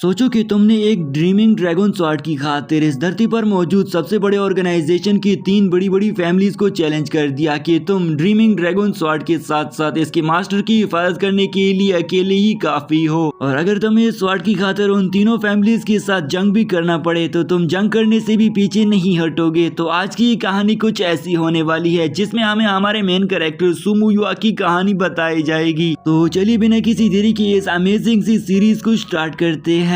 सोचो कि तुमने एक ड्रीमिंग ड्रैगन स्वॉर्ड की खातिर इस धरती पर मौजूद सबसे बड़े ऑर्गेनाइजेशन की 3 बड़ी बड़ी फैमिलीज को चैलेंज कर दिया कि तुम ड्रीमिंग ड्रैगन स्वॉर्ड के साथ साथ इसके मास्टर की हिफाजत करने के लिए अकेले ही काफी हो, और अगर तुम्हें इस स्वॉर्ड की खातिर उन तीनों फैमिलीज के साथ जंग भी करना पड़े तो तुम जंग करने से भी पीछे नहीं हटोगे। तो आज की ये कहानी कुछ ऐसी होने वाली है जिसमें हमें हमारे मेन कैरेक्टर सुमुयुआ की कहानी बताई जाएगी। तो चलिए बिना किसी देरी के इस अमेजिंग सी सीरीज को स्टार्ट करते हैं।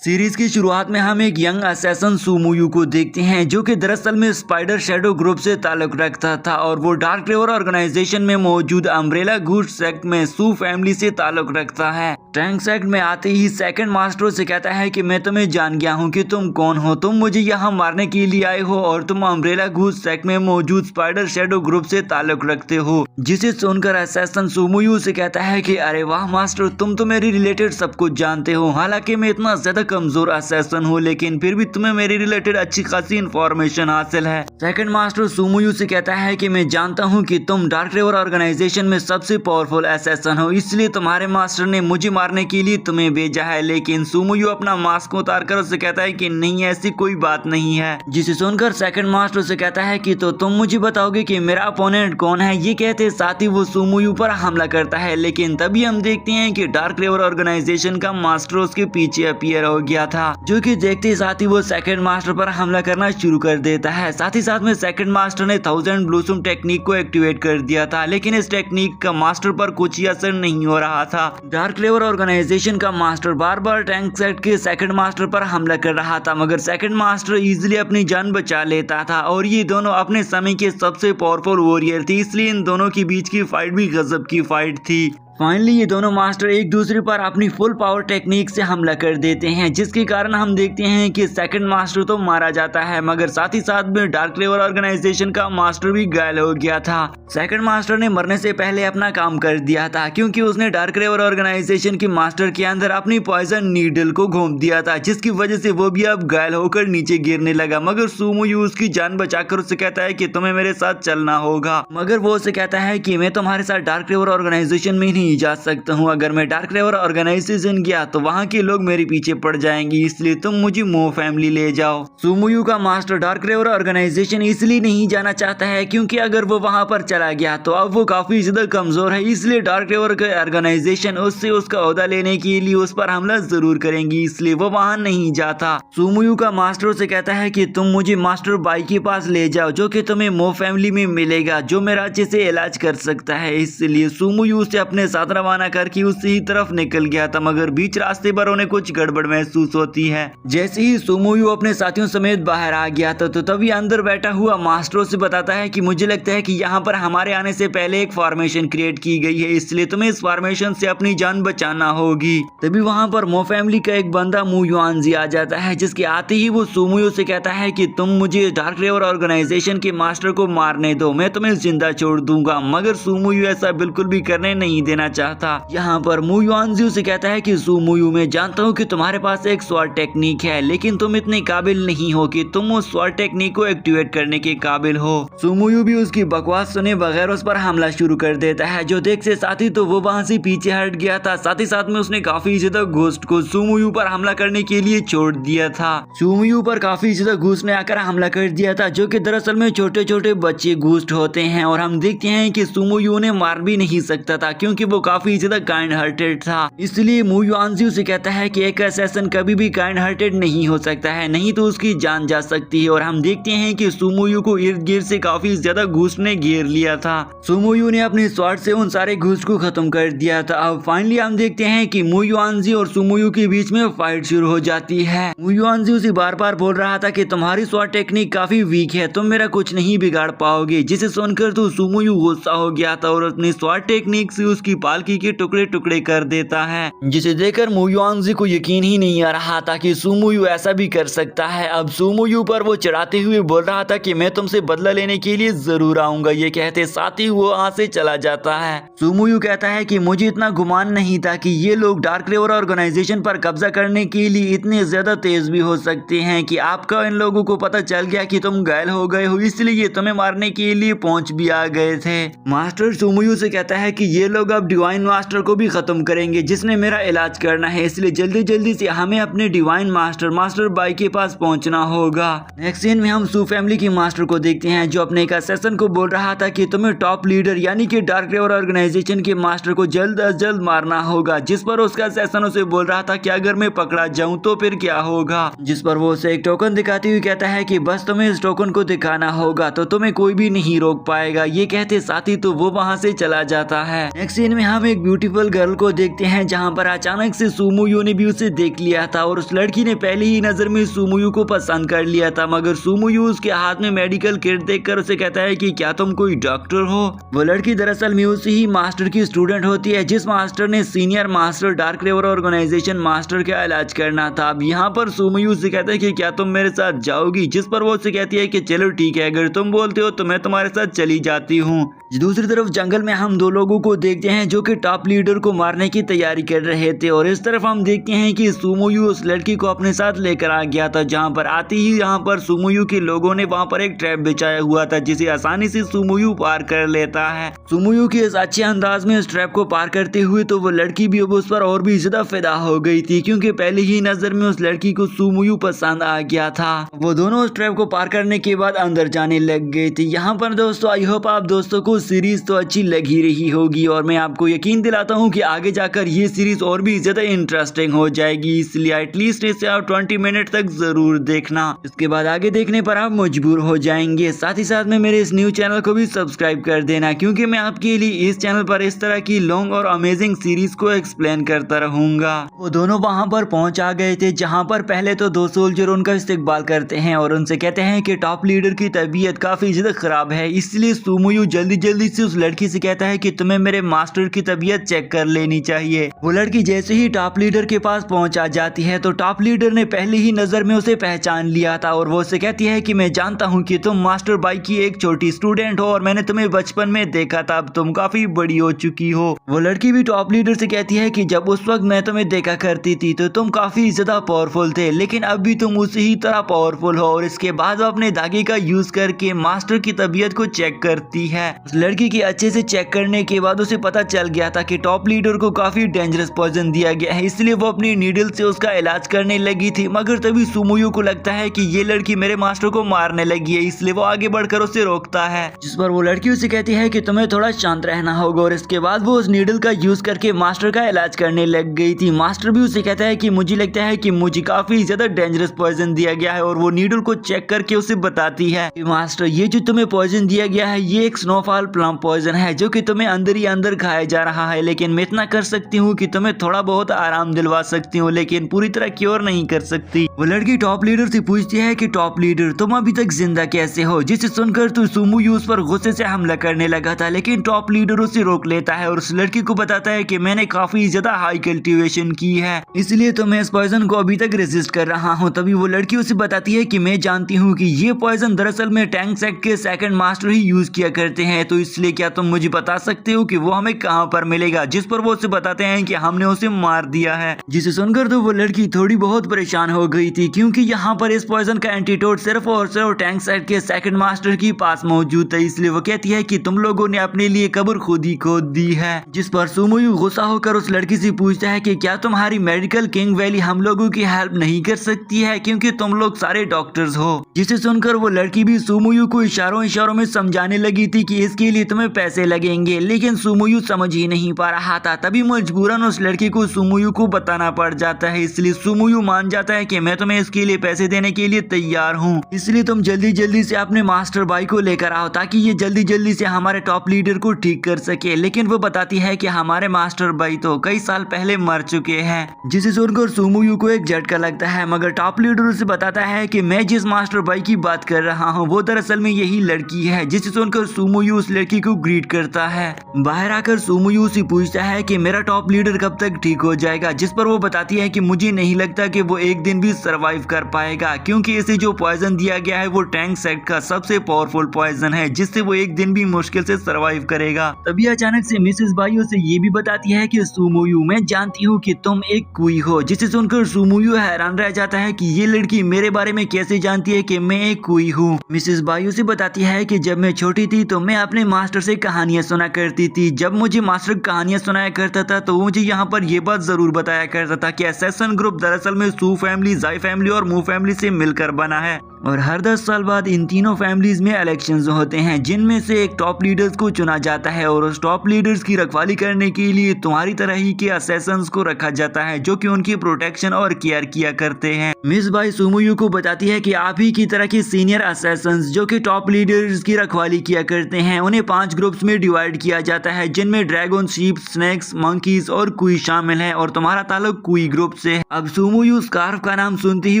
सीरीज की शुरुआत में हम एक यंग असैसन सुमुयु को देखते हैं जो कि दरअसल में स्पाइडर शैडो ग्रुप से ताल्लुक रखता था और वो डार्क ट्रेवर ऑर्गेनाइजेशन में मौजूद अम्ब्रेला गुड सेक्ट में सू फैमिली से ताल्लुक रखता है। टैंक सेक्ट में आते ही सेकंड मास्टर से कहता है कि मैं तुम्हें जान गया हूँ कि तुम कौन हो, तुम मुझे यहाँ मारने के लिए आए हो और तुम अम्ब्रेला गुड सेक्ट में मौजूद स्पाइडर शैडो ग्रुप से ताल्लुक रखते हो। जिसे सुनकर असैसन सुमुयु से कहता है कि अरे वाह मास्टर, तुम तो मेरी रिलेटेड सब कुछ जानते हो। हालांकि मैं इतना ज्यादा कमजोर असैसन हूँ लेकिन फिर भी तुम्हें मेरे रिलेटेड अच्छी खासी इंफॉर्मेशन हासिल है। सेकंड मास्टर सुमुयु से कहता है कि मैं जानता हूँ कि तुम डार्क ट्रेवर ऑर्गेनाइजेशन में सबसे पावरफुल असैसन हो, इसलिए तुम्हारे मास्टर ने मुझे मारने के लिए तुम्हें भेजा है। लेकिन सुमुयु अपना मास्क उतार कर उससे कहता है कि नहीं, ऐसी कोई बात नहीं है। जिसे सुनकर सेकंड मास्टर से कहता है कि तो तुम मुझे बताओगे कि मेरा अपोनेंट कौन है। ये कहते साथ ही वो सुमुयु पर हमला करता है, लेकिन तभी हम देखते हैं कि डार्क ट्रेवर ऑर्गेनाइजेशन का मास्टर उसके पीछे अपीयर हो गया था, जो कि देखते साथ ही वो सेकंड मास्टर पर हमला करना शुरू कर देता है। साथ ही साथ में सेकंड मास्टर ने 1000 ब्लूसम टेक्निक को एक्टिवेट कर दिया था, लेकिन इस टेक्निक का मास्टर पर कुछ ही असर नहीं हो रहा था। डार्क ट्रेवर ऑर्गेनाइजेशन का मास्टर बार बार टैंक सेट के सेकंड मास्टर पर हमला कर रहा था, मगर सेकंड मास्टर इजीली अपनी जान बचा लेता था और ये दोनों अपने समय के सबसे पावरफुल वॉरियर थे, इसलिए इन दोनों के बीच की फाइट भी गजब की फाइट थी। फाइनली ये दोनों मास्टर एक दूसरे पर अपनी फुल पावर टेक्निक से हमला कर देते हैं, जिसके कारण हम देखते हैं कि सेकंड मास्टर तो मारा जाता है, मगर साथ ही साथ में डार्क ट्रेवर ऑर्गेनाइजेशन का मास्टर भी घायल हो गया था। सेकंड मास्टर ने मरने से पहले अपना काम कर दिया था, क्योंकि उसने डार्क ट्रेवर ऑर्गेनाइजेशन के मास्टर के अंदर अपनी पॉइजन नीडल को घोंप दिया था, जिसकी वजह से वो भी अब घायल होकर नीचे गिरने लगा। मगर सुमुयु उसकी जान बचाकर उससे कहता है कि तुम्हें मेरे साथ चलना होगा, मगर वो उसे कहता है कि मैं तुम्हारे साथ डार्क ट्रेवर ऑर्गेनाइजेशन में नहीं जा सकता हूँ। अगर मैं डार्क ट्रेवर ऑर्गेनाइजेशन गया तो वहाँ के लोग मेरे पीछे पड़ जाएंगे, इसलिए तुम मुझे मो फैमिली ले जाओ। सुमुयु का मास्टर डार्क ट्रेवर ऑर्गेनाइजेशन इसलिए नहीं जाना चाहता है क्योंकि अगर वो वहाँ पर चला गया तो अब वो काफी ज्यादा कमजोर है, इसलिए डार्क ट्रेवर ऑर्गेनाइजेशन उससे उसका ओहदा लेने के लिए उस पर हमला जरूर करेंगी, इसलिए वो वहाँ नहीं जाता। सुमुयु का मास्टर से कहता है कि तुम मुझे मास्टर बाई के पास ले जाओ, जो कि तुम्हें मो फैमिली में मिलेगा, जो मेरा अच्छे से इलाज कर सकता है। इसलिए सुमुयु से अपने साथ रवाना करके उसी तरफ निकल गया था, मगर बीच रास्ते पर उन्हें कुछ गड़बड़ महसूस होती है। जैसे ही सुमुयु अपने साथियों समेत बाहर आ गया था तो तभी अंदर बैठा हुआ मास्टर से बताता है कि मुझे लगता है कि यहाँ पर हमारे आने से पहले एक फॉर्मेशन क्रिएट की गई है, इसलिए तुम्हें इस फॉर्मेशन से अपनी जान बचाना होगी। तभी वहाँ पर मो फैमिली का एक बंदा मु युआनजी आ जाता है, जिसके आते ही वो सुमुयु से कहता है कि तुम मुझे डार्क ट्रेवर ऑर्गेनाइजेशन के मास्टर को मारने दो, मैं तुम्हें जिंदा छोड़ दूंगा। मगर सुमुयु ऐसा बिल्कुल भी करने नहीं देना चाहता। यहाँ पर मु युआनजी से कहता है कि सुमुयु, मैं जानता हूँ कि तुम्हारे पास एक स्वॉर्ड टेक्निक है, लेकिन तुम इतने काबिल नहीं हो कि तुम उस स्वॉर्ड टेक्निक को एक्टिवेट करने के काबिल हो। सुमुयु भी उसकी बकवास सुने बगैर उस पर हमला शुरू कर देता है, जो देख से साथ ही तो वो वहाँ से पीछे हट गया था। साथ ही साथ में उसने काफी ज्यादा घोस्ट को सुमुयु पर हमला करने के लिए छोड़ दिया था। सुमुयु पर काफी ज्यादा घोस्ट ने आकर हमला कर दिया था, जो कि दरअसल में छोटे छोटे बच्चे घोस्ट होते हैं, और हम देखते हैं कि सुमुयु उन्हें मार भी नहीं सकता था क्योंकि वो काफी ज्यादा काइंड हार्टेड था। इसलिए मु युआनजी से कहता है कि एक असैसन कभी भी काइंड हार्टेड नहीं हो सकता है, नहीं तो उसकी जान जा सकती है। और हम देखते हैं कि सुमुयु को इर्द गिर्द से काफी ज्यादा घुस ने घेर लिया था। सुमुयु ने अपने स्वॉर्ड से उन सारे घुस को खत्म कर दिया था। अब फाइनली हम देखते हैं कि मु युआनजी और सुमुयु के बीच में फाइट शुरू हो जाती है। मु युआनजी उसे बार बार बोल रहा था कि तुम्हारी स्वॉर्ड टेक्निक काफी वीक है, तुम मेरा कुछ नहीं बिगाड़ पाओगे। जिसे सुनकर तो सुमुयु गुस्सा हो गया था और अपनी स्वॉर्ड टेक्निक से उसकी पालकी के टुकड़े टुकड़े कर देता है, जिसे देखकर मु युआनजी को यकीन ही नहीं आ रहा था कि सुमुयु ऐसा भी कर सकता है। अब सुमुयु पर वो चढ़ाते हुए बोल रहा था कि मैं तुमसे बदला लेने के लिए जरूर आऊंगा। ये कहते साथ ही वो वहाँ से चला जाता है। सुमुयु कहता है कि मुझे इतना गुमान नहीं था कि ये लोग डार्क ट्रेवर ऑर्गेनाइजेशन पर कब्जा करने के लिए इतने ज्यादा तेज भी हो सकते हैं कि आपका इन लोगों को पता चल गया कि तुम घायल हो गए हो, इसलिए ये तुम्हें मारने के लिए पहुंच भी आ गए थे। मास्टर सुमुयु से कहता है कि ये लोग अब अब डिवाइन मास्टर को भी खत्म करेंगे जिसने मेरा इलाज करना है, इसलिए जल्दी जल्दी से हमें अपने डिवाइन मास्टर बाई के पास पहुंचना होगा। नेक्स्ट सीन में हम सू फैमिली की मास्टर को देखते हैं जो अपने एक असेसन को बोल रहा था कि तुम्हें टॉप लीडर यानी कि डार्क रिवर ऑर्गेनाइजेशन के मास्टर को जल्द अज जल्द मारना होगा, जिस पर उसका असेसन उसे बोल रहा था कि अगर मैं पकड़ा जाऊं तो फिर क्या होगा, जिस पर वो उसे एक टोकन दिखाते हुए कहता है कि बस तुम्हें इस टोकन को दिखाना होगा तो तुम्हें कोई भी नहीं रोक पाएगा। ये कहते साथ ही तो वो वहाँ से चला जाता है। नेक्स्ट सीन में हम एक ब्यूटीफुल गर्ल को देखते हैं जहाँ पर अचानक से सुमुयू ने भी उसे देख लिया था और उस लड़की ने पहली ही नजर में सुमुयू को पसंद कर लिया था, मगर सुमुयू उसके हाथ में मेडिकल किट देखकर उसे कहता है कि क्या तुम कोई डॉक्टर हो। वो लड़की दरअसल म्यूसी ही मास्टर की स्टूडेंट होती है जिस मास्टर ने senior master dark river organisation master का इलाज करना था। अब यहाँ पर सुमुयू से कहता है कि क्या तुम मेरे साथ जाओगी, जिस पर वो उसे कहती है कि चलो ठीक है, अगर तुम बोलते हो तो मैं तुम्हारे साथ चली जाती हूँ। दूसरी तरफ जंगल में हम दो लोगों को देखते हैं जो कि टॉप लीडर को मारने की तैयारी कर रहे थे और इस तरफ हम देखते हैं कि सुमुयू उस लड़की को अपने साथ लेकर आ गया था, जहां पर आते ही यहाँ पर सुमुयू के लोगों ने वहां पर एक ट्रैप बिछाया हुआ था जिसे आसानी से सुमुयू पार कर लेता है। सुमुयू के इस अच्छे अंदाज में इस ट्रैप को पार करते हुए तो वो लड़की भी अब उस पर और भी ज्यादा फिदा हो गई थी क्योंकि पहले ही नजर में उस लड़की को सुमुयू पसंद आ गया था। वो दोनों उस ट्रैप को पार करने के बाद अंदर जाने लग गए थे। यहाँ पर दोस्तों आई होप आप दोस्तों को सीरीज तो अच्छी लग ही रही होगी और मैं आपको यकीन दिलाता हूँ कि आगे जाकर ये सीरीज और भी ज्यादा इंटरेस्टिंग हो जाएगी, इसलिए एटलीस्ट इसे आप 20 मिनट तक जरूर देखना। इसके बाद आगे देखने पर आप मजबूर हो जाएंगे। साथ ही साथ में मेरे इस न्यू चैनल को भी सब्सक्राइब कर देना क्योंकि मैं आपके लिए इस चैनल पर इस तरह की लॉन्ग और अमेजिंग सीरीज को एक्सप्लेन करता रहूंगा। वो दोनों वहाँ पर पहुँच आ गए थे जहाँ पर पहले तो दो सोल्जर उनका इस्तेकबाल करते हैं और उनसे कहते हैं कि टॉप लीडर की तबीयत काफी ज्यादा खराब है, इसलिए सुमुयू जल्दी जल्दी से उस लड़की से कहता है कि तुम्हें मेरे मास्टर की तबीयत चेक कर लेनी चाहिए। वो लड़की जैसे ही टॉप लीडर के पास पहुंच आ जाती है तो टॉप लीडर ने पहली ही नजर में उसे पहचान लिया था और वो उसे कहती है कि मैं जानता हूं कि तुम मास्टर बाई की एक छोटी स्टूडेंट हो और मैंने तुम्हें बचपन में देखा था, अब तुम काफी बड़ी हो चुकी हो। वो लड़की भी टॉप लीडर से कहती है कि जब उस वक्त मैं तुम्हें देखा करती थी तो तुम काफी ज्यादा पावरफुल थे, लेकिन अब भी तुम उसी ही तरह पावरफुल हो। और इसके बाद वो अपने धागे का यूज करके मास्टर की तबीयत को चेक करती है। उस लड़की की अच्छे से चेक करने के बाद उसे पता चल गया था कि टॉप लीडर को काफी डेंजरस पॉइजन दिया गया है, इसलिए वो अपनी नीडल से उसका इलाज करने लगी थी। मगर तभी सुमुयू को लगता है कि ये लड़की मेरे मास्टर को मारने लगी है, इसलिए वो आगे बढ़कर उसे रोकता है, जिस पर वो लड़की उसे कहती है कि तुम्हें थोड़ा शांत रहना होगा। और इसके बाद वो उस नीडल का यूज करके मास्टर का इलाज करने लग गई थी। मास्टर भी उसे कहता है कि मुझे लगता है कि मुझे काफी ज्यादा डेंजरस पॉइजन दिया गया है और वो नीडल को चेक करके उसे बताती है कि मास्टर ये जो तुम्हें पॉइजन दिया गया है ये एक स्नोफॉल प्लम पॉइजन है जो कि तुम्हें अंदर ही अंदर खाया जा रहा है, लेकिन मैं इतना कर सकती हूँ कि तुम्हें थोड़ा बहुत आराम दिलवा सकती हूँ लेकिन पूरी तरह क्योर नहीं कर सकती। वो लड़की टॉप लीडर से पूछती है कि टॉप लीडर तुम अभी तक जिंदा कैसे हो, जिसे सुनकर तो सुमुयू उस पर गुस्से से हमला करने लगा था, लेकिन टॉप लीडर उसे रोक लेता है और उस लड़की को बताता है कि मैंने काफी ज्यादा हाई कल्टीवेशन की है, इसलिए तो मैं इस पॉइजन को अभी तक रेजिस्ट कर रहा हूँ। तभी वो लड़की उसे बताती है कि मैं जानती हूँ कि ये पॉइजन दरअसल में टैंक सेक्ट के सेकंड मास्टर ही यूज किया करते हैं, तो इसलिए क्या तुम मुझे बता सकते हो कि वो हमें कहाँ पर मिलेगा, जिस पर वो उसे बताते हैं कि हमने उसे मार दिया है। जिसे सुनकर तो वो लड़की थोड़ी बहुत परेशान हो गई थी क्योंकि यहाँ पर इस पॉइजन का एंटीडोट सिर्फ और सिर्फ टैंक सेक्ट के सेकंड मास्टर के पास मौजूद था, इसलिए वो कहती है कि तुम लोगों ने अपने लिए कब्र खुद ही खोद दी है। जिस पर सुमुयू गुस्सा होकर उस लड़की से पूछता है कि क्या तुम्हारी मेडिकल किंग वैली हम लोगों की हेल्प नहीं कर सकती है क्योंकि तुम लोग सारे डॉक्टर्स हो। जिसे सुनकर वो लड़की भी सुमुयू को इशारों इशारों में समझाने लगी थी कि इसके लिए तुम्हें पैसे लगेंगे, लेकिन सुमुयू समझ ही नहीं पा रहा था। तभी मजबूरन उस लड़की को सुमुयू को बताना पड़ जाता है, इसलिए सुमुयू मान जाता है कि मैं तुम्हें इसके लिए पैसे देने के लिए तैयार हूँ, इसलिए तुम जल्दी जल्दी से अपने मास्टर बाई को लेकर आओ ताकि ये जल्दी जल्दी से हमारे टॉप लीडर को ठीक कर सके। लेकिन वो बताती है कि हमारे मास्टर बाई तो कई साल पहले मर चुके हैं। जिसे सुनकर सुमुयू को एक झटका लगता है, मगर टॉप लीडर उसे बताता है कि मैं जिस मास्टर बाई की बात कर रहा हूँ वो दरअसल में यही लड़की है। जिसे सुनकर सुमुयू उस लड़की को ग्रीट करता है। बाहर आकर सुमुयू से पूछता है कि मेरा टॉप लीडर कब तक ठीक हो जाएगा, जिस पर वो बताती है कि मुझे नहीं लगता कि वो एक दिन भी सरवाइव कर पाएगा क्योंकि इसे जो पॉइजन दिया गया है वो टैंक सेक्ट का सबसे पावरफुल पॉइजन है जिससे वो एक दिन भी मुश्किल से सरवाइव करेगा। तभी अचानक से मिसेस बाई उसे ये भी बताती है कि सुमुयू मैं जानती हूँ कि तुम एक क्वी हो। जिसे सुनकर सुमुयू हैरान रह जाता है कि ये लड़की मेरे बारे में कैसे जानती है कि मैं एक क्वी हूँ। मिसेस बाई उसे बताती है कि जब मैं छोटी थी तो मैं अपने मास्टर से कहानियां सुना करती थी। जब मुझे मुझे मास्टर कहानियां सुनाया करता था तो वो मुझे यहाँ पर ये बात जरूर बताया करता था कि असैसिन ग्रुप दरअसल में सू फैमिली, जाई फैमिली और मू फैमिली से मिलकर बना है और हर 10 साल बाद इन तीनों फैमिलीज में इलेक्शंस होते हैं जिनमें से एक टॉप लीडर्स को चुना जाता है और उस टॉप लीडर्स की रखवाली करने के लिए तुम्हारी तरह ही के असैसिन्स को रखा जाता है जो कि उनकी प्रोटेक्शन और केयर किया करते हैं। मिस बाई सुमुयू को बताती है कि आप ही की तरह के सीनियर असैसिन्स जो कि टॉप लीडर्स की रखवाली किया करते हैं उन्हें 5 ग्रुप्स में डिवाइड किया जाता है जिनमें ड्रैगन, शीप, स्नेक्स, मंकीज और कुई शामिल है और तुम्हारा ताल्लुक कुई ग्रुप से। अब सुमुयू स्कार्फ का नाम सुनते ही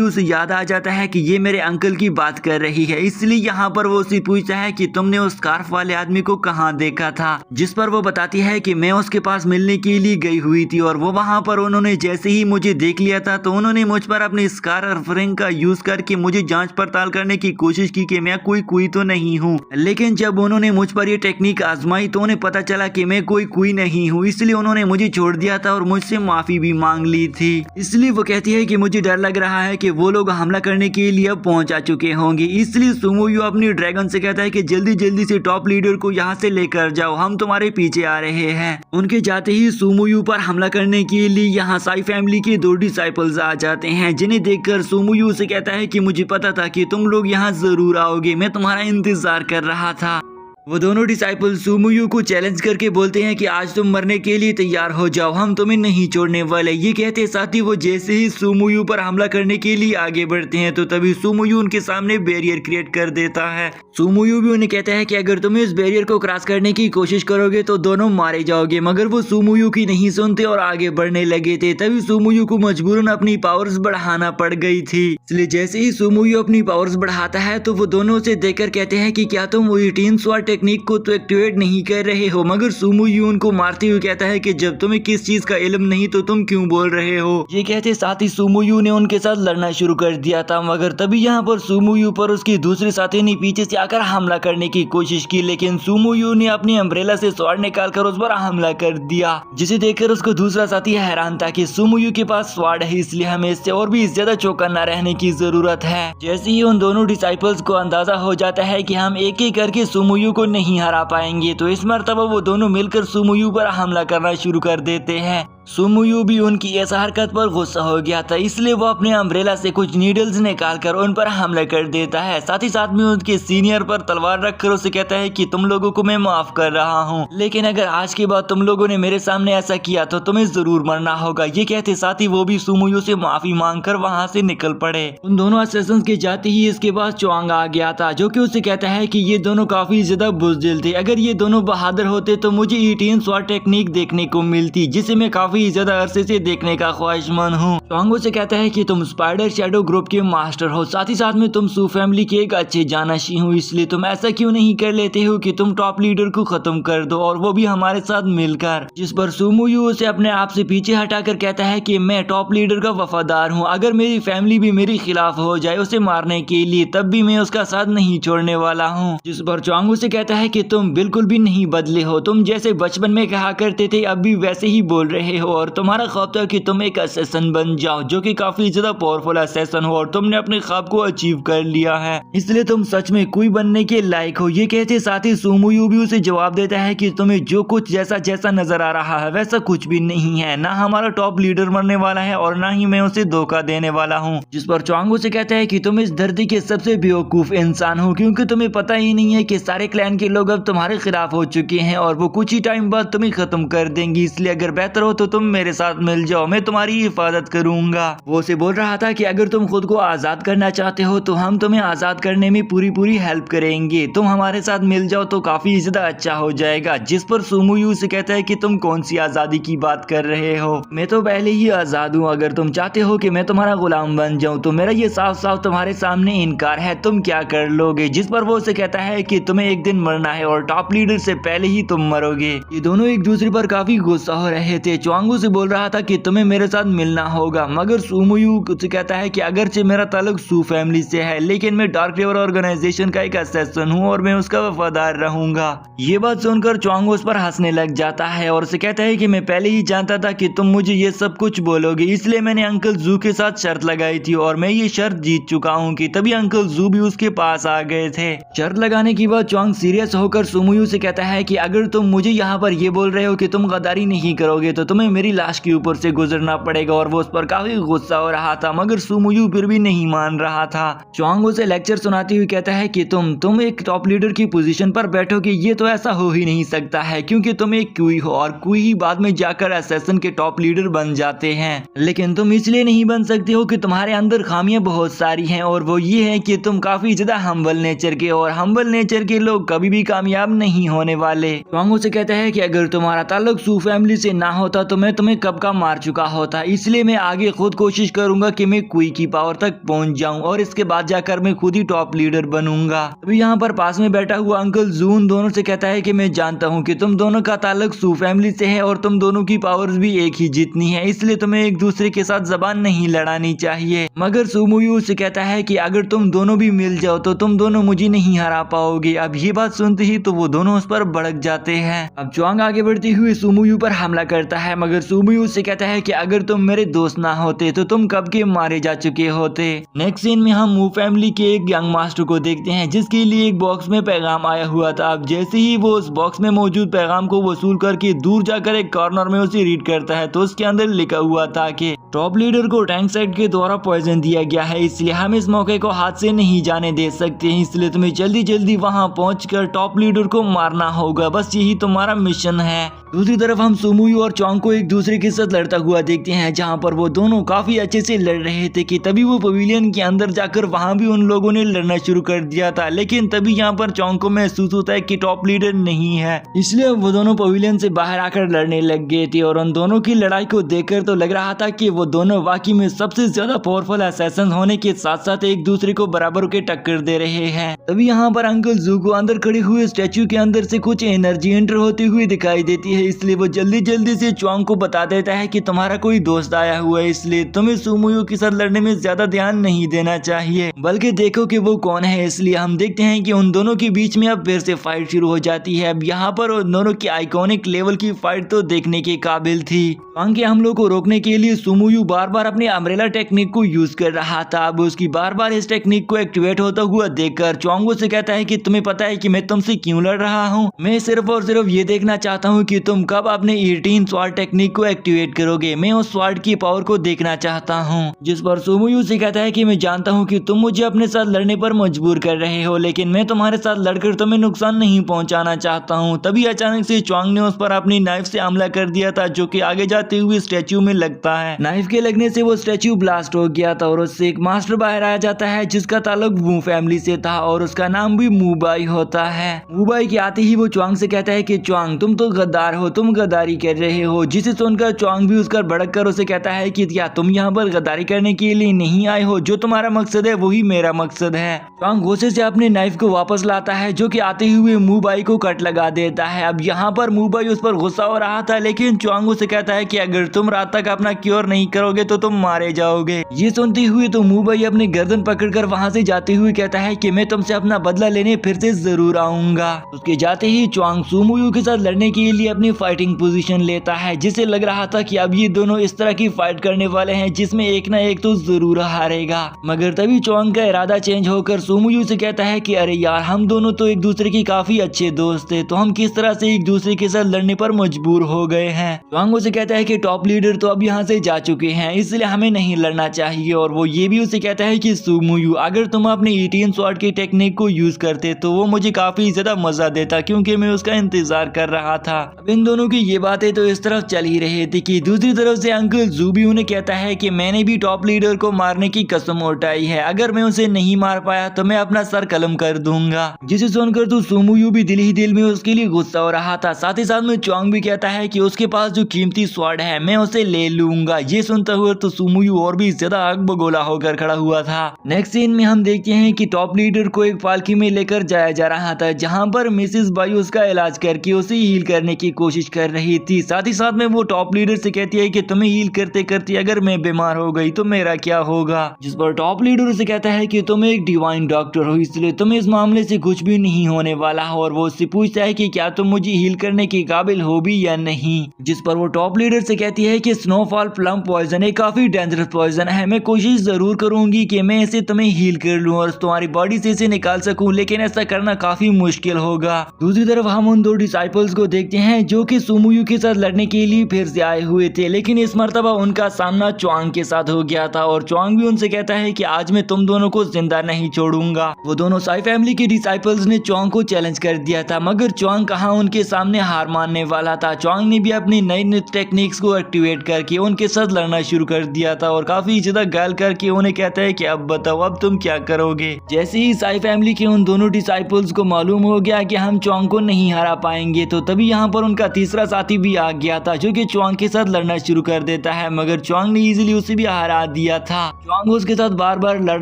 उसे याद आ जाता है कि ये मेरे अंकल की बात कर रही है, इसलिए यहाँ पर वो उससे पूछता है कि तुमने उस स्कार्फ वाले आदमी को कहाँ देखा था, जिस पर वो बताती है कि मैं उसके पास मिलने के लिए गई हुई थी और वो वहाँ पर उन्होंने जैसे ही मुझे देख लिया था तो उन्होंने मुझ पर अपने स्कार्फ रिंग का यूज करके मुझे जांच पड़ताल करने की कोशिश की कि मैं कोई तो नहीं हूँ। लेकिन जब उन्होंने मुझ पर ये टेक्निक आजमाई तो उन्हें पता चला कि मैं कोई नहीं हूँ, इसलिए उन्होंने मुझे छोड़ दिया था और मुझसे माफी भी मांग ली थी। इसलिए वो कहती है कि मुझे डर लग रहा है कि वो लोग हमला करने के लिए अब पहुंच आ चुके होंगे, इसलिए सुमुयू अपनी ड्रैगन से कहता है कि जल्दी से टॉप लीडर को यहाँ से लेकर जाओ, हम तुम्हारे पीछे आ रहे हैं। उनके जाते ही सुमुयू पर हमला करने के लिए यहाँ साई फैमिली के 2 डिसाइपल्स आ जाते हैं जिन्हें देखकर सुमुयू से कहता है कि मुझे पता था कि तुम लोग यहाँ जरूर आओगे, मैं तुम्हारा इंतजार कर रहा था। वो दोनों डिसाइपल सुमुयू को चैलेंज करके बोलते हैं कि आज तुम मरने के लिए तैयार हो जाओ, हम तुम्हें नहीं छोड़ने वाले। ये कहते साथ ही वो जैसे ही सुमुयू पर हमला करने के लिए आगे बढ़ते हैं तो तभी सुमुयू उनके सामने बैरियर क्रिएट कर देता है। सुमुयू भी उन्हें कहता है कि अगर तुम इस बैरियर को क्रॉस करने की कोशिश करोगे तो दोनों मारे जाओगे, मगर वो सुमुयू की नहीं सुनते और आगे बढ़ने लगे थे। तभी सुमुयू को मजबूरन अपनी पावर्स बढ़ाना पड़ गई थी, इसलिए जैसे ही सुमुयू अपनी पावर्स बढ़ाता है तो वो दोनों से देखकर कहते हैं कि क्या तुम वो 18 स्वाट टेक्निक को तो एक्टिवेट नहीं कर रहे हो, मगर सुमुयू उनको मारते हुए कहता है कि जब तुम्हें किस चीज का इल्म नहीं तो तुम क्यों बोल रहे हो। ये कहते साथ ही सुमुयू ने उनके साथ लड़ना शुरू कर दिया था, मगर तभी यहाँ पर सुमुयू पर उसकी दूसरे साथी ने पीछे से आकर हमला करने की कोशिश की, लेकिन सुमुयू ने अपनी अम्ब्रेला से स्वॉर्ड निकालकर उस पर हमला कर दिया, जिसे देखकर उसको दूसरा साथी हैरान था कि सुमुयू के पास स्वॉर्ड है, इसलिए हमें इससे और भी ज्यादा चौकन्ना रहने की जरूरत है। जैसे ही उन दोनों डिसाइपल्स को अंदाजा हो जाता है कि हम एक एक करके सुमुयू को नहीं हरा पाएंगे तो इस मर्तबा वो दोनों मिलकर सुमुयू पर हमला करना शुरू कर देते हैं। सुमुयू भी उनकी ऐसा हरकत पर गुस्सा हो गया था, इसलिए वो अपने अम्ब्रेला से कुछ नीडल्स निकालकर उन पर हमला कर देता है। साथ ही साथ में उनके सीनियर पर तलवार रखकर उसे कहता है कि तुम लोगों को मैं माफ कर रहा हूँ, लेकिन अगर आज के बाद तुम लोगों ने मेरे सामने ऐसा किया तो तुम्हें जरूर मरना होगा। ये कहते साथ ही वो भी सुमुयू से माफी मांगकर वहाँ से निकल पड़े। उन दोनों असैसिन्स के जाते ही इसके पास चुआंग आ गया था, जो कि उसे कहता है कि ये दोनों काफी ज्यादा बुज़दिल थे, अगर ये दोनों बहादुर होते तो मुझे 18 स्वाट टेक्निक देखने को मिलती, जिसे मैं काफी ज्यादा अरसे से देखने का ख्वाहिशमंद हूँ। चुआंग से कहता है कि तुम स्पाइडर शैडो ग्रुप के मास्टर हो, साथ ही साथ में तुम सू फैमिली के एक अच्छे जानशी हो, इसलिए तुम ऐसा क्यों नहीं कर लेते हो कि तुम टॉप लीडर को खत्म कर दो और वो भी हमारे साथ मिलकर। जिस पर सुमुयू उसे अपने आप से पीछे हटाकर कहता है कि मैं टॉप लीडर का वफादार हूँ, अगर मेरी फैमिली भी मेरे खिलाफ हो जाए उसे मारने के लिए तब भी मैं उसका साथ नहीं छोड़ने वाला हूँ। जिस पर चुआंग से कहता है कि तुम बिल्कुल भी नहीं बदले हो, तुम जैसे बचपन में कहा करते थे अब भी वैसे ही बोल रहे हो और तुम्हारा ख्वाब था कि तुम एक असैसिन बन जाओ जो कि काफी ज्यादा पावरफुल असैसिन हो और तुमने अपने ख्वाब को अचीव कर लिया है, इसलिए तुम सच में कोई बनने के लायक हो। ये कहते साथ ही सुमुयू भी उसे जवाब देता है कि तुम्हें जो कुछ जैसा नजर आ रहा है वैसा कुछ भी नहीं है, ना हमारा टॉप लीडर मरने वाला है और ना ही मैं उसे धोखा देने वाला हूँ। जिस पर चुआंग से कहता है कि तुम इस धरती के सबसे बेवकूफ इंसान हो, क्योंकि तुम्हें पता ही नहीं है कि सारे क्लैन के लोग अब तुम्हारे खिलाफ हो चुके हैं और वो कुछ ही टाइम बाद तुम्हें खत्म कर देंगी, इसलिए अगर बेहतर हो तो तुम मेरे साथ मिल जाओ, मैं तुम्हारी हिफाजत करूंगा। वो उसे बोल रहा था कि अगर तुम खुद को आजाद करना चाहते हो तो हम तुम्हें आजाद करने में पूरी हेल्प करेंगे, तुम हमारे साथ मिल जाओ तो काफी ज्यादा अच्छा हो जाएगा। जिस पर सुमुयू से कहता है कि तुम कौन सी आजादी की बात कर रहे हो, मैं तो पहले ही आजाद हूँ, अगर तुम चाहते हो कि मैं तुम्हारा गुलाम बन जाऊँ तो मेरा ये साफ साफ तुम्हारे सामने इनकार है, तुम क्या कर लोगे। जिस पर वो उसे कहता है कि तुम्हें एक दिन मरना है और टॉप लीडर से पहले ही तुम मरोगे। ये दोनों एक दूसरे पर काफी गुस्सा हो रहे थे। चुआंग चुआंगू से बोल रहा था कि तुम्हें मेरे साथ मिलना होगा, मगर सुमुयू से कहता है कि अगरचे मेरा ताल्लुक सू फैमिली से है, लेकिन मैं डार्क रिवर ऑर्गेनाइजेशन का एक असेसन हूँ और मैं उसका वफादार रहूंगा। ये बात सुनकर चुआंगू उस पर हंसने लग जाता है और उसे कहता है कि मैं पहले ही जानता था कि तुम मुझे ये सब कुछ बोलोगे, इसलिए मैंने अंकल जू के साथ शर्त लगाई थी और मैं ये शर्त जीत चुका हूँ कि तभी अंकल जू भी उसके पास आ गए थे। शर्त लगाने के बाद चुआंग सीरियस होकर सुमुयू से कहता है कि अगर तुम मुझे यहाँ पर ये बोल रहे हो कि तुम गद्दारी नहीं करोगे तो तुम्हें मेरी लाश के ऊपर से गुजरना पड़ेगा, और वो उस पर काफी गुस्सा हो रहा था, मगर सुमुयू फिर भी नहीं मान रहा था। चुआंग उसे लेक्चर सुनाते हुए कहता है कि तुम एक टॉप लीडर की पोजीशन पर बैठोगे, ये तो ऐसा हो ही नहीं सकता है क्योंकि तुम एक क्वी हो और क्वी ही बाद में जाकर असैसिन के टॉप लीडर बन जाते हैं, लेकिन तुम इसलिए नहीं बन सकते हो कि तुम्हारे अंदर खामियां बहुत सारी हैं, और वो ये है कि तुम काफी ज्यादा हम्बल नेचर के, और हम्बल नेचर के लोग कभी भी कामयाब नहीं होने वाले। चुआंग उसे कहता है कि अगर तुम्हारा ताल्लुक सू फैमिली से ना होता तो मैं तुम्हें कब का मार चुका होता, इसलिए मैं आगे खुद कोशिश करूंगा कि मैं क्वी की पावर तक पहुंच जाऊं और इसके बाद जाकर मैं खुद ही टॉप लीडर बनूंगा। अभी यहाँ पर पास में बैठा हुआ अंकल जून दोनों से कहता है कि मैं जानता हूँ कि तुम दोनों का ताल्लुक सू फैमिली से है और तुम दोनों की पावर्स भी एक ही जितनी है, इसलिए तुम्हें एक दूसरे के साथ जबान नहीं लड़ानी चाहिए। मगर सुमुयू से कहता है कि अगर तुम दोनों भी मिल जाओ तो तुम दोनों मुझे नहीं हरा पाओगे। अब ये बात सुनते ही तो वो दोनों उस पर भड़क जाते हैं। अब चुआंग आगे बढ़ती हुई सुमुयू पर हमला करता है, मगर सुमुयू से कहता है कि अगर तुम मेरे दोस्त ना होते तो तुम कब के मारे जा चुके होते। नेक्स्ट सीन में हम मू फैमिली के एक यंग मास्टर को देखते हैं जिसके लिए एक बॉक्स में पैगाम आया हुआ था। अब जैसे ही वो उस बॉक्स में मौजूद पैगाम को वसूल करके दूर जाकर एक कॉर्नर में उसे रीड करता है तो उसके अंदर लिखा हुआ था कि टॉप लीडर को टैंक साइड के द्वारा पॉइजन दिया गया है, इसलिए हम इस मौके को हाथ से नहीं जाने दे सकते हैं, इसलिए तुम्हें जल्दी जल्दी वहां पहुंचकर टॉप लीडर को मारना होगा, बस यही तुम्हारा मिशन है। दूसरी तरफ हम सुमुयू और चुआंग को एक दूसरे के साथ लड़ता हुआ देखते हैं जहां पर वो दोनों काफी अच्छे से लड़ रहे थे कि तभी वो पवेलियन के अंदर जाकर वहां भी उन लोगों ने लड़ना शुरू कर दिया था, लेकिन तभी यहाँ पर चुआंग को महसूस होता है कि टॉप लीडर नहीं है, इसलिए वो दोनों पवेलियन से बाहर आकर लड़ने लग गए थे। और उन दोनों की लड़ाई को देखकर तो लग रहा था कि वो दोनों वाकई में सबसे ज्यादा पावरफुल असैसिन होने के साथ साथ एक दूसरे को बराबर के टक्कर दे रहे हैं। तभी यहाँ पर अंकल जू को अंदर खड़े हुए स्टैचू के अंदर से कुछ एनर्जी एंटर होती हुई दिखाई देती है, इसलिए वो जल्दी जल्दी से चुआंग को बता देता है कि तुम्हारा कोई दोस्त आया हुआ है, इसलिए तुम्हें सुमुयू के साथ लड़ने में ज्यादा ध्यान नहीं देना चाहिए, बल्कि देखो कि वो कौन है। इसलिए हम देखते हैं कि उन दोनों के बीच में अब फिर से फाइट शुरू हो जाती है। अब यहाँ पर उन दोनों की आइकॉनिक लेवल की फाइट तो देखने के काबिल थी। चुआंग के हमलों को रोकने के लिए सुमुयू बार बार अपनी अम्ब्रेला टेक्निक को यूज कर रहा था। अब उसकी बार बार इस टेक्निक को एक्टिवेट होता हुआ देखकर चुआंग से कहता है कि तुम्हें पता है कि मैं तुमसे क्यों लड़ रहा हूँ, मैं सिर्फ और सिर्फ ये देखना चाहता हूँ कि तुम कब अपने 18 स्वार्ड टेक्निक को एक्टिवेट करोगे, मैं उस स्वार्ड की पावर को देखना चाहता हूँ। जिस पर सुमुयू से कहता है कि मैं जानता हूँ कि तुम मुझे अपने साथ लड़ने पर मजबूर कर रहे हो, लेकिन मैं तुम्हारे साथ लड़कर तुम्हें नुकसान नहीं पहुँचाना चाहता हूँ। तभी अचानक से चुआंग ने उस पर अपनी नाइफ से हमला कर दिया था जो कि आगे जाते हुए स्टैचू में लगता है। नाइफ के लगने से वो स्टैचू ब्लास्ट हो गया था और उससे एक मास्टर बाहर आ जाता है जिसका ताल्लुक मू फैमिली से था और उसका नाम भी मूबाई होता है। मूबाई के आते ही वो चुआंग से कहता है कि चुआंग तुम तो गद्दार हो, तुम गद्दारी कर रहे हो, जिसे सुनकर चुआंग भी उसका भड़क कर उसे कहता है कि क्या तुम यहाँ पर गद्दारी करने के लिए नहीं आए हो, जो तुम्हारा मकसद है वही मेरा मकसद है। चुआंग गुस्से से अपने नाइफ को वापस लाता है जो कि आते हुए मूबाई को कट लगा देता है। अब यहाँ पर मूबाई उस पर गुस्सा हो रहा था, लेकिन चुआंग उसे कहता है कि अगर तुम रात तक अपना क्योर नहीं करोगे तो तुम मारे जाओगे। ये सुनते हुए तो मूबाई अपनी गर्दन पकड़कर वहाँ से जाते हुए कहता है कि मैं तुमसे अपना बदला लेने फिर से जरूर आऊंगा। उसके जाते ही चुआंग सुमुयू के साथ लड़ने के लिए अपनी फाइटिंग पोजीशन लेता है, जिसे लग रहा था कि अब ये दोनों इस तरह की फाइट करने वाले हैं जिसमें एक ना एक तो जरूर हारेगा। मगर तभी चुआंग का इरादा चेंज होकर सुमुयू से कहता है कि अरे यार हम दोनों तो एक दूसरे के काफी अच्छे दोस्त थे, तो हम किस तरह से एक दूसरे के साथ लड़ने पर मजबूर हो गए हैं। चुआंग उसे कहता है कि टॉप लीडर तो अब यहाँ से जा चुके हैं, इसलिए हमें नहीं लड़ना चाहिए। और वो ये भी उसे कहता है कि सुमुयू अगर तुम अपने 18 स्वॉर्ड की टेक्निक को यूज करते तो वो मुझे काफी ज्यादा मजा देता क्योंकि मैं उसका इंतजार कर रहा था। अब इन दोनों की ये बातें तो इस तरफ चल ही रही थी कि दूसरी तरफ से अंकल जू भी उन्हें कहता है कि मैंने भी टॉप लीडर को मारने की कसम उठाई है, अगर मैं उसे नहीं मार पाया तो मैं अपना सर कलम कर दूंगा। जिसे सुनकर तो सुमुयू भी दिल ही दिल में उसके लिए गुस्सा हो रहा था। साथ ही साथ में चुआंग भी कहता है कि उसके पास जो कीमती स्वॉर्ड है मैं उसे ले लूंगा। ये सुनते हुए तो सुमुयू और भी ज्यादा आग बगोला होकर खड़ा हुआ था। नेक्स्ट सीन में हम देखते हैं कि टॉप लीडर को एक पालकी में लेकर जाया जा रहा था जहां पर मिसेस बाई उसका इलाज करके उसे हील करने की कोशिश कर रही थी। साथ ही साथ में वो टॉप लीडर से कहती है कि तुम्हें हील करते करते अगर मैं बीमार हो गई तो मेरा क्या होगा। जिस पर टॉप लीडर उसे कहता है कि तुम एक डिवाइन डॉक्टर हो, इसलिए तुम्हें इस मामले से कुछ भी नहीं होने वाला है। और वो उससे पूछता है कि क्या तुम मुझे हील करने के काबिल हो भी या नहीं। जिस पर वो टॉप लीडर से कहती है कि स्नोफॉल प्लम पॉइजन एक काफी डेंजरस पॉइजन है, मैं कोशिश जरूर करूंगी कि मैं इसे तुम्हें हील कर लूं और तुम्हारी बॉडी से इसे निकाल सकूं, लेकिन ऐसा करना काफी मुश्किल होगा। दूसरी तरफ हम उन दो डिसाइपल्स को देखते हैं जो कि सुमुयू के साथ लड़ने के लिए फिर से आए हुए थे, लेकिन इस मर्तबा उनका सामना च्वांग के साथ हो गया था और च्वांग भी उनसे कहता है कि आज मैं तुम दोनों को जिंदा नहीं छोड़ूंगा। वो दोनों साई फैमिली के डिसाइपल्स ने च्वांग को चैलेंज कर दिया था, मगर च्वांग कहाँ उनके सामने हार मानने वाला था। च्वांग ने भी अपनी नई नई टेक्निक्स को एक्टिवेट करके उनके साथ लड़ना शुरू कर दिया था और काफी ज्यादा गाल करके उन्हें कहता है कि अब बताओ अब तुम क्या करोगे। जैसे ही साई फैमिली के उन दोनों डिसाइपल्स को मालूम हो गया कि हम च्वांग को नहीं हरा पाएंगे, तो तभी यहाँ पर उनका तीसरा साथी भी आ गया था जो कि च्वांग के साथ लड़ना शुरू कर देता है, मगर च्वांग ने इजीली उसे भी हरा दिया था। च्वांग उसके साथ बार बार लड़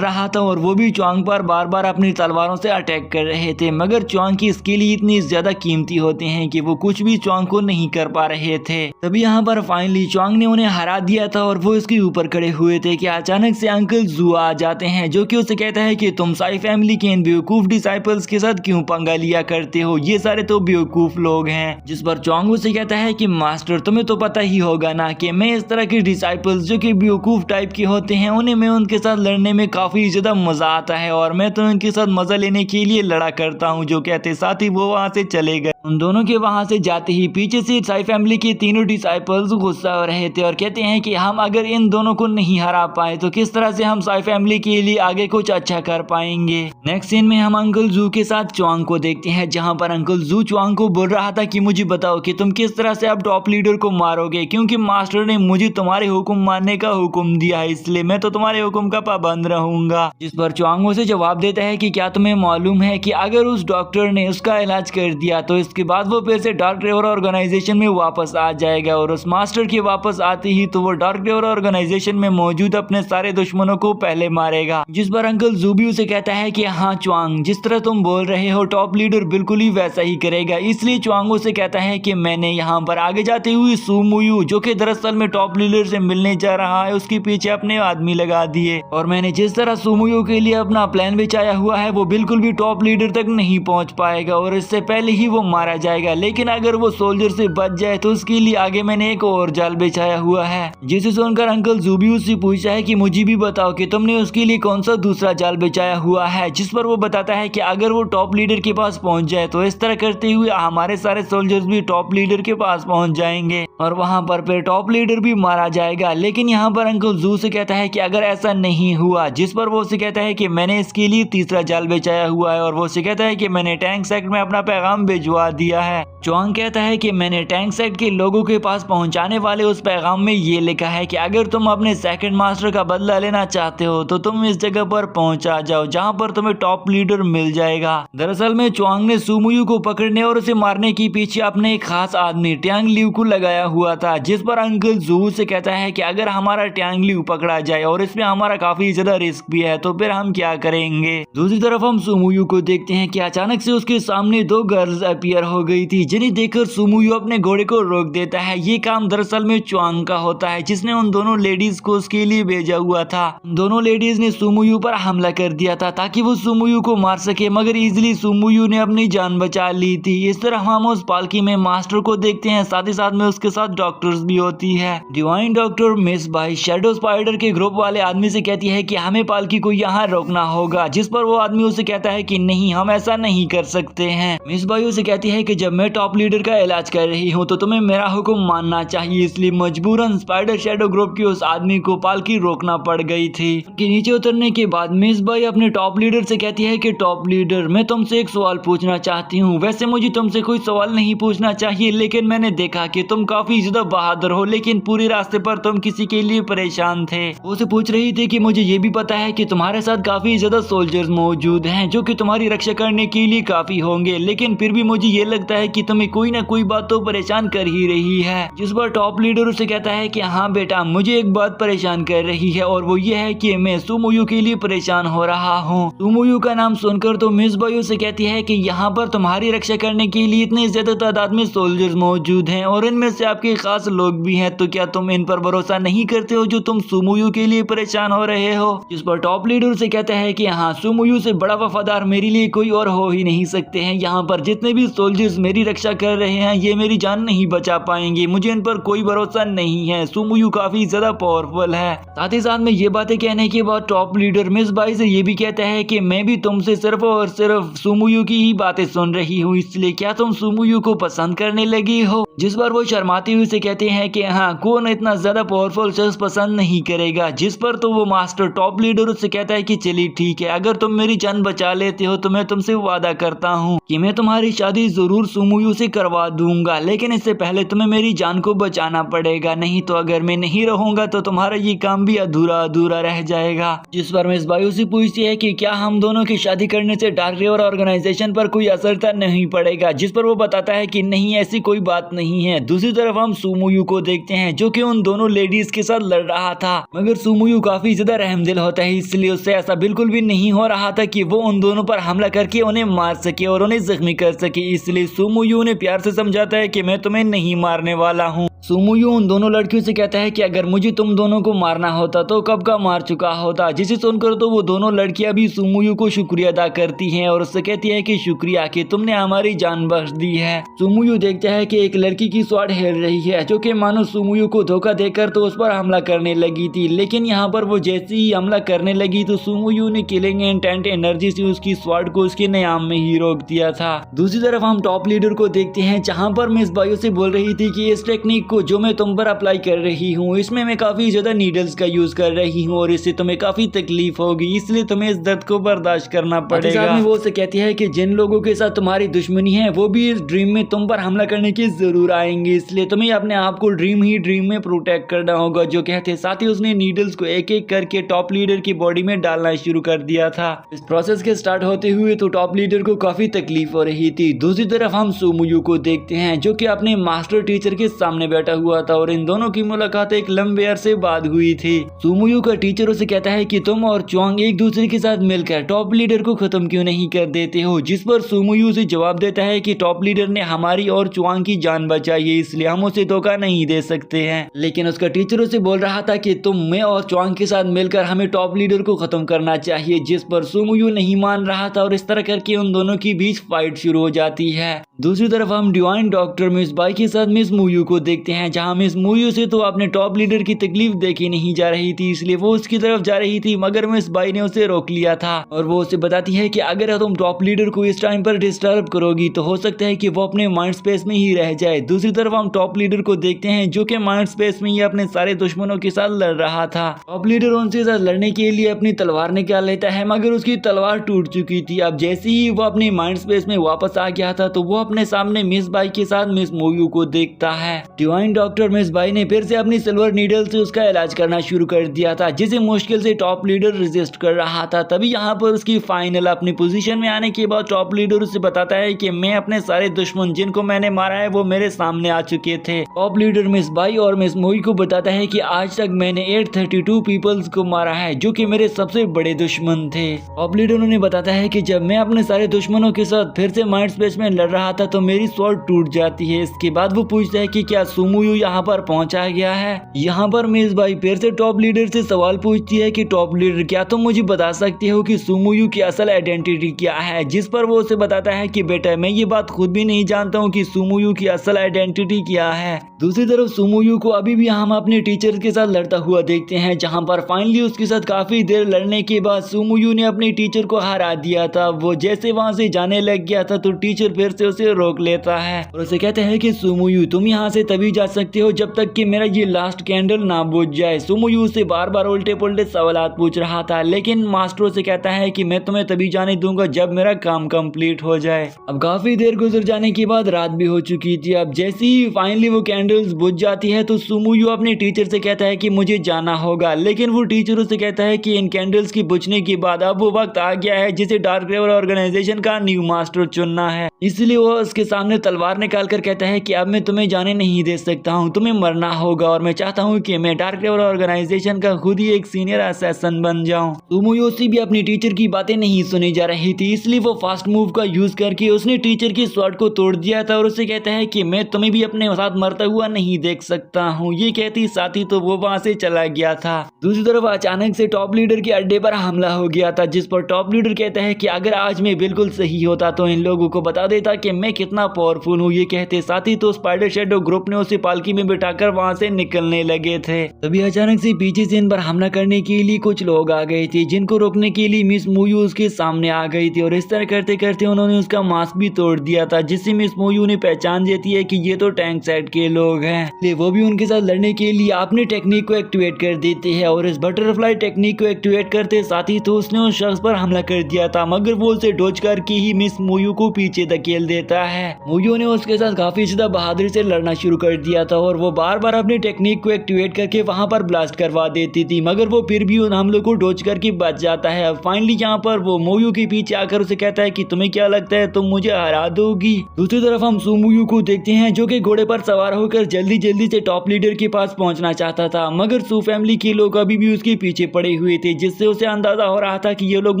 रहा था और वो भी च्वांग पर बार बार अपनी तलवारों से अटैक कर रहे थे, मगर च्वांग की स्किल इतनी ज्यादा कीमती होते हैं कि वो कुछ भी च्वांग को नहीं कर पा रहे थे। तभी यहाँ पर फाइनली च्वांग ने उन्हें हरा दिया था और वो इसके ऊपर खड़े हुए थे कि अचानक से अंकल जू आ जाते हैं जो कि उसे कहता है कि तुम साई फैमिली के इन बेवकूफ डिसाइपल्स के साथ क्यों पंगा लिया करते हो, ये सारे तो बेवकूफ लोग हैं। जिस पर च्वांग उसे कहता है कि मास्टर तुम्हें तो पता ही होगा ना कि मैं इस तरह के डिसाइपल्स जो कि बेवकूफ टाइप के होते हैं उन्हें मैं उनके साथ लड़ने में काफी ज्यादा मजा आता है और मैं तो उनके साथ मजा लेने के लिए लड़ा करता हूँ। जो कहते साथ ही वो वहाँ से चले गए। उन दोनों के वहां से जाते ही पीछे से साई फैमिली के तीनों डिसाइपल्स गुस्सा हो रहे थे और कहते हैं कि हम अगर इन दोनों को नहीं हरा पाए तो किस तरह से हम साई फैमिली के लिए आगे कुछ अच्छा कर पाएंगे। नेक्स्ट सीन में हम अंकल जू के साथ च्वांग को देखते हैं, जहां पर अंकल जू च्वांग को बोल रहा था कि मुझे बताओ कि तुम किस तरह से अब टॉप लीडर को मारोगे, क्योंकि मास्टर ने मुझे तुम्हारे हुक्म मानने का हुक्म दिया है, इसलिए मैं तो तुम्हारे हुक्म का पाबंद रहूंगा। जिस पर च्वांग उसे जवाब देता है कि क्या तुम्हें मालूम है कि अगर उस डॉक्टर ने उसका इलाज कर दिया तो इसके बाद वो फिर से डार्क ट्रेवर ऑर्गेनाइजेशन में वापस आ जाएगा और उस मास्टर के वापस आते ही तो वो डार्क ट्रेवर ऑर्गेनाइजेशन में मौजूद अपने सारे दुश्मनों को पहले मारेगा। जिस पर अंकल जूबी उसे कहता है कि हाँ च्वांग, जिस तरह तुम बोल रहे हो टॉप लीडर बिल्कुल ही वैसा ही करेगा। इसलिए च्वांग उसे कहता है कि मैंने यहाँ पर आगे जाते हुए सुमुयू जो कि दरअसल में टॉप लीडर से मिलने जा रहा है उसके पीछे अपने आदमी लगा दिए और मैंने जिस तरह सुमुयू के लिए अपना प्लान बिछाया हुआ है वो बिल्कुल भी टॉप लीडर तक नहीं पहुंच पाएगा और इससे पहले ही वो मारा जाएगा। लेकिन अगर वो सोल्जर से बच जाए तो उसके लिए आगे मैंने एक और जाल बिछाया हुआ है। जिसे सुनकर अंकल जूबी उससे पूछता है कि मुझे भी बताओ कि तुमने उसके लिए कौन सा दूसरा जाल बिछाया हुआ है। जिस पर वो बताता है कि अगर वो टॉप लीडर के पास पहुंच जाए तो इस तरह करते हुए हमारे सारे सोल्जर्स भी टॉप लीडर के पास पहुंच जाएंगे और वहां पर फिर टॉप लीडर भी मारा जाएगा। लेकिन यहाँ पर अंकल जू से कहता है कि अगर ऐसा नहीं हुआ, जिस पर वो उसे कहता है कि मैंने इसके लिए तीसरा जाल बिछाया हुआ है और वो उसे कहता है कि मैंने टैंक सेक्ट में अपना पैगाम भिजवा दिया है। च्वांग कहता है कि मैंने टैंक सेक्ट के लोगों के पास पहुंचाने वाले उस पैगाम में ये लिखा है कि अगर तुम अपने सेकंड मास्टर का बदला लेना चाहते हो तो तुम इस जगह पर पहुंचा जाओ जहां पर तुम्हें टॉप लीडर मिल जाएगा। दरअसल में च्वांग ने सुमुयू को पकड़ने और उसे मारने के पीछे अपने एक खास आदमी ट्यांग लियू को लगाया हुआ था। जिस पर अंकल जू से कहता है कि अगर हमारा ट्यांग लियू पकड़ा जाए और इसमें हमारा काफी ज्यादा रिस्क भी है तो फिर हम क्या करेंगे। दूसरी तरफ हम सुमुयू को देखते हैं कि अचानक से उसके सामने दो गर्ल्स अपीयर हो गई थी, जिन्हें देखकर सुमुयू अपने घोड़े को रोक देता है। ये काम दरअसल में च्वांग का होता है जिसने उन दोनों लेडीज को उसके लिए भेजा हुआ था। दोनों लेडीज ने सुमुयू पर हमला कर दिया था ताकि वो सुमुयू को मार सके, मगर इजीली सुमुयू ने अपनी जान बचा ली थी। इस तरह हम उस पालकी में मास्टर को देखते हैं, साथ ही साथ में उसके साथ डॉक्टर्स भी होती है। Divine doctor miss by shadow spider के ग्रुप वाले आदमी से कहती है कि हमें पालकी को यहाँ रोकना होगा, जिस पर वो आदमी उसे कहता है कि नहीं, हम ऐसा नहीं कर सकते हैं। मिस बाई उसे कहती है कि जब मैं टॉप लीडर का इलाज कर रही हूँ तो तुम्हें मेरा हुक्म मानना चाहिए, इसलिए मजबूरन स्पाइडर शैडो ग्रुप के उस आदमी को पालकी रोकना पड़ गई थी। कि नीचे उतरने के बाद मिस बाई अपने टॉप लीडर से कहती है कि टॉप लीडर, मैं तुमसे एक सवाल पूछना चाहती हूँ। वैसे मुझे तुमसे कोई सवाल नहीं पूछना चाहिए, लेकिन मैंने देखा कि तुम काफी ज्यादा बहादुर हो, लेकिन पूरे रास्ते पर तुम किसी के लिए परेशान थे। उसे पूछ रही थी कि मुझे ये भी पता है कि तुम्हारे साथ काफी ज्यादा सोल्जर्स मौजूद हैं जो कि तुम्हारी रक्षा करने के लिए काफी होंगे, लेकिन फिर भी मुझे ये लगता है कि तुम्हें कोई ना कोई बात तो परेशान कर ही रही है। जिस पर टॉप लीडर उसे कहता है कि हाँ बेटा, मुझे एक बात परेशान कर रही है और वो ये है कि मैं सुमुयू के लिए परेशान हो रहा हूँ। सुमुयू का नाम सुनकर तो मिस बाई उसे कहती है कि यहाँ पर तुम्हारी रक्षा करने के लिए इतने ज्यादा तादाद में सोल्जर्स मौजूद हैं और इनमें से आपके खास लोग भी हैं, तो क्या तुम इन पर भरोसा नहीं करते हो जो तुम सुमुयू के लिए परेशान हो रहे हो। जिस पर टॉप लीडर उसे कहता है कि हाँ, सुमुयू से बड़ा वफादार मेरे लिए कोई और हो ही नहीं सकते हैं। यहाँ पर जितने भी सोल्जर्स मेरी रक्षा कर रहे हैं ये मेरी जान नहीं बचा पाएंगे, मुझे इन पर कोई भरोसा नहीं है। सुमुयू काफी ज्यादा पावरफुल है। साथ ही साथ में ये बातें कहने के बाद टॉप लीडर मिस बाई से ये भी कहता है कि मैं भी तुमसे सिर्फ और सिर्फ सुमुयू की ही बातें सुन रही हूँ, इसलिए क्या तुम सुमुयू को पसंद करने लगी हो। जिस पर वो शर्माती हुई से कहते हैं कि हाँ, कौन इतना ज्यादा पावरफुल शख्स पसंद नहीं करेगा। जिस पर तो वो मास्टर टॉप लीडर उससे कहता है कि चलिए ठीक है, अगर तुम मेरी जान बचा लेते हो तो मैं तुमसे वादा करता हूँ कि मैं तुम्हारी शादी जरूर सुमुयू से करवा दूंगा, लेकिन इससे पहले तुम्हें मेरी जान को बचाना पड़ेगा, नहीं तो अगर मैं नहीं रहूंगा तो तुम्हारा ये काम भी अधूरा अधूरा रह जाएगा। जिस पर मिस बाई से पूछती है कि क्या हम दोनों की शादी करने से डार्क रिवर ऑर्गेनाइजेशन पर कोई असर तो नहीं पड़ेगा। जिस पर वो बताता है कि नहीं, ऐसी कोई बात नहीं है। दूसरी तरफ हम सुमुयू को देखते हैं जो कि उन दोनों लेडीज के साथ लड़ रहा था, मगर सुमुयू काफी ज्यादा रहमदिल होता है, इसलिए उससे ऐसा बिल्कुल भी नहीं हो रहा था कि वो उन दोनों पर हमला करके उन्हें मार सके और उन्हें जख्मी कर सके। इसलिए सुमुयू उन्हें प्यार से समझाता है कि मैं तुम्हें नहीं मारने वाला हूँ। सुमुयू उन दोनों लड़कियों से कहता है कि अगर मुझे तुम दोनों को मारना होता तो कब का मार चुका होता। जिसे सुनकर तो वो दोनों लड़कियां भी सुमुयू को शुक्रिया अदा करती हैं और उससे कहती है कि शुक्रिया कि तुमने हमारी जान बख्श दी है। सुमुयू देखता है कि एक लड़की की स्वाड हिल रही है जो कि मानो सुमुयू को धोखा देकर तो उस पर हमला करने लगी थी, लेकिन यहाँ पर वो जैसे ही हमला करने लगी तो सुमुयू ने किलिंग इंटेंट एनर्जी से उसकी स्वाड को उसके नियाम में ही रोक दिया था। दूसरी तरफ हम टॉप लीडर को देखते हैं जहाँ पर मिस बायो से बोल रही थी कि इस टेक्निक जो मैं तुम पर अप्लाई कर रही हूँ इसमें मैं काफी ज्यादा नीडल्स का यूज कर रही हूँ और इससे तुम्हें काफी तकलीफ होगी, इसलिए तुम्हें इस दर्द को बर्दाश्त करना पड़ेगा। में वो से कहती है कि जिन लोगों के साथ तुम्हारी दुश्मनी है वो भी इस ड्रीम में तुम पर हमला करने की जरूर आएंगे, इसलिए तुम्हें अपने आप को ड्रीम में प्रोटेक्ट करना होगा जो कहते। साथ ही उसने नीडल्स को एक एक करके टॉप लीडर की बॉडी में डालना शुरू कर दिया था। इस प्रोसेस के स्टार्ट होते हुए तो टॉप लीडर को काफी तकलीफ हो रही थी। दूसरी तरफ हम सुमुयू को देखते हैं जो कि अपने मास्टर टीचर के सामने बैठा हुआ था और इन दोनों की मुलाकात एक लंबे अरसे बाद हुई थी। सुमुयू का टीचर उसे कहता है कि तुम और चुआंग एक दूसरे के साथ मिलकर टॉप लीडर को खत्म क्यों नहीं कर देते हो। जिस पर सुमुयू से जवाब देता है कि टॉप लीडर ने हमारी और चुआंग की जान बचाई है, इसलिए हम उसे धोखा नहीं दे सकते हैं। लेकिन उसका टीचर उसे बोल रहा था कि तुम, मैं और चुआंग के साथ मिलकर हमें टॉप लीडर को खत्म करना चाहिए। जिस पर सुमुयू नहीं मान रहा था और इस तरह करके उन दोनों के बीच फाइट शुरू हो जाती है। दूसरी तरफ हम डिवाइन डॉक्टर मिस बाई के साथ मिस मुयू को देखते हैं जहां मिस मुयू से तो अपने टॉप लीडर की तकलीफ देखी नहीं जा रही थी, इसलिए वो उसकी तरफ जा रही थी, मगर मिस बाई ने उसे रोक लिया था और वो उसे बताती है कि अगर तुम टॉप लीडर को इस टाइम पर डिस्टर्ब करोगी तो हो सकता है कि वो अपने माइंड स्पेस में ही रह जाए। दूसरी तरफ हम टॉप लीडर को देखते हैं जो कि माइंड स्पेस में ही अपने सारे दुश्मनों के साथ लड़ रहा था। टॉप लीडर उनके साथ लड़ने के लिए अपनी तलवार निकाल लेता है, मगर उसकी तलवार टूट चुकी थी। अब जैसे ही वो अपने माइंड स्पेस में वापस आ गया था तो वो अपने सामने मिस बाई के साथ मिस मुयू को देखता है। डिवाइन डॉक्टर मिस बाई ने फिर से अपनी सिल्वर नीडल से उसका इलाज करना शुरू कर दिया था, जिसे मुश्किल से टॉप लीडर रेजिस्ट कर रहा था। तभी यहाँ पर उसकी फाइनल अपनी पोजीशन में आने के बाद टॉप लीडर उसे बताता है कि मैं अपने सारे दुश्मन जिनको मैंने मारा है वो मेरे सामने आ चुके थे। टॉप लीडर मिस बाई और मिस मुयू को बताता है कि आज तक मैंने 832 पीपल्स को मारा है जो कि मेरे सबसे बड़े दुश्मन थे। टॉप लीडर उन्हें बताता है कि जब मैं अपने सारे दुश्मनों के साथ फिर से माइंड स्पेस में लड़ रहा था तो मेरी स्वॉर्ड टूट जाती है। इसके बाद वो पूछता है कि क्या सुमुयू यहाँ पर पहुंचा गया है। यहाँ पर मिस बाई फिर से टॉप लीडर से सवाल पूछती है कि टॉप लीडर क्या तुम मुझे बता सकते हो कि सुमुयू की असल आइडेंटिटी क्या है। जिस पर वो उसे बताता है कि बेटा मैं ये बात खुद भी नहीं जानता हूँ कि सुमुयू की असल आइडेंटिटी क्या है। दूसरी तरफ सुमुयू को अभी भी हम अपने टीचर के साथ लड़ता हुआ देखते हैं जहाँ पर फाइनली उसके साथ काफी देर लड़ने के बाद सुमुयू ने अपने टीचर को हरा दिया था। वो जैसे वहाँ से जाने लग गया था तो टीचर फिर से उसे रोक लेता है और उसे कहते हैं कि सुमुयू तुम यहाँ से तभी जा सकते हो जब तक कि मेरा ये लास्ट कैंडल ना बुझ जाए। सुमुयू से बार बार उल्टे पुल्टे सवाल पूछ रहा था, लेकिन मास्टर से कहता है कि मैं तुम्हें तभी जाने दूंगा जब मेरा काम कंप्लीट हो जाए। अब काफी देर गुजर जाने के बाद रात भी हो चुकी थी। अब जैसे ही फाइनली वो कैंडल्स बुझ जाती है तो सुमुयू अपने टीचर से कहता है कि मुझे जाना होगा, लेकिन वो टीचर उसे कहता है कि इन कैंडल्स की बुझने के बाद अब वो वक्त आ गया है जिसे डार्क रिवर ऑर्गेनाइजेशन का न्यू मास्टर चुनना है, इसलिए वो वह उसके सामने तलवार निकाल कर कहता है कि अब मैं तुम्हें जाने नहीं दे सकता हूँ, तुम्हें मरना होगा और मैं चाहता हूँ कि मैं डार्क टेबल ऑर्गेनाइजेशन का खुद ही एक सीनियर असैसिन बन जाऊँ। सुमोयोशी भी अपनी टीचर की बातें नहीं सुनी जा रही थी, इसलिए वो फास्ट मूव का यूज करके उसने टीचर की स्वॉर्ड को तोड़ दिया था और उसे कहता है कि मैं तुम्हें भी अपने साथ मरता हुआ नहीं देख सकता हूँ। ये कहती साथ ही तो वो वहाँ से चला गया था। दूसरी तरफ अचानक से टॉप लीडर के अड्डे पर हमला हो गया था, जिस पर टॉप लीडर कहता है कि अगर आज मैं बिल्कुल सही होता तो इन लोगों को बता देता कि मैं कितना पावरफुल हूँ। ये कहते साथ ही तो स्पाइडर शैडो ग्रुप ने उसे पालकी में बिठाकर वहाँ से निकलने लगे थे। तभी अचानक से पीछे से इन पर हमला करने के लिए कुछ लोग आ गए थे, जिनको रोकने के लिए मिस मोयू उसके सामने आ गई थी और इस तरह करते करते उन्होंने उसका मास्क भी तोड़ दिया था, जिससे मिस मोयू ने पहचान देती है कि ये तो टैंक साइड के लोग हैं। इसलिए वो भी उनके साथ लड़ने के लिए अपनी टेक्निक को एक्टिवेट कर देते हैं और इस बटरफ्लाई टेक्निक को एक्टिवेट करते साथ ही तो उसने उस शख्स पर हमला कर दिया था, मगर वो उसे डोज करके ही मिस मोयू को पीछे धकेल देता है। मोयू ने उसके साथ काफी ज्यादा बहादुरी से लड़ना शुरू कर दिया था और वो बार बार अपनी टेक्निक को एक्टिवेट करके वहां पर ब्लास्ट करवा देती थी, मगर वो फिर भी उन हमलों को डोज करके बच जाता है। अब फाइनली यहाँ पर वो मोयू के पीछे आकर उसे कहता है कि तुम्हें क्या लगता है तुम मुझे हरा दोगी। दूसरी तरफ हम सुमोयू को देखते हैं, जो कि घोड़े पर सवार होकर जल्दी जल्दी से टॉप लीडर के पास पहुंचना चाहता था, मगर सू फैमिली के लोग अभी भी उसके पीछे पड़े हुए थे, जिससे उसे अंदाजा हो रहा था कि ये लोग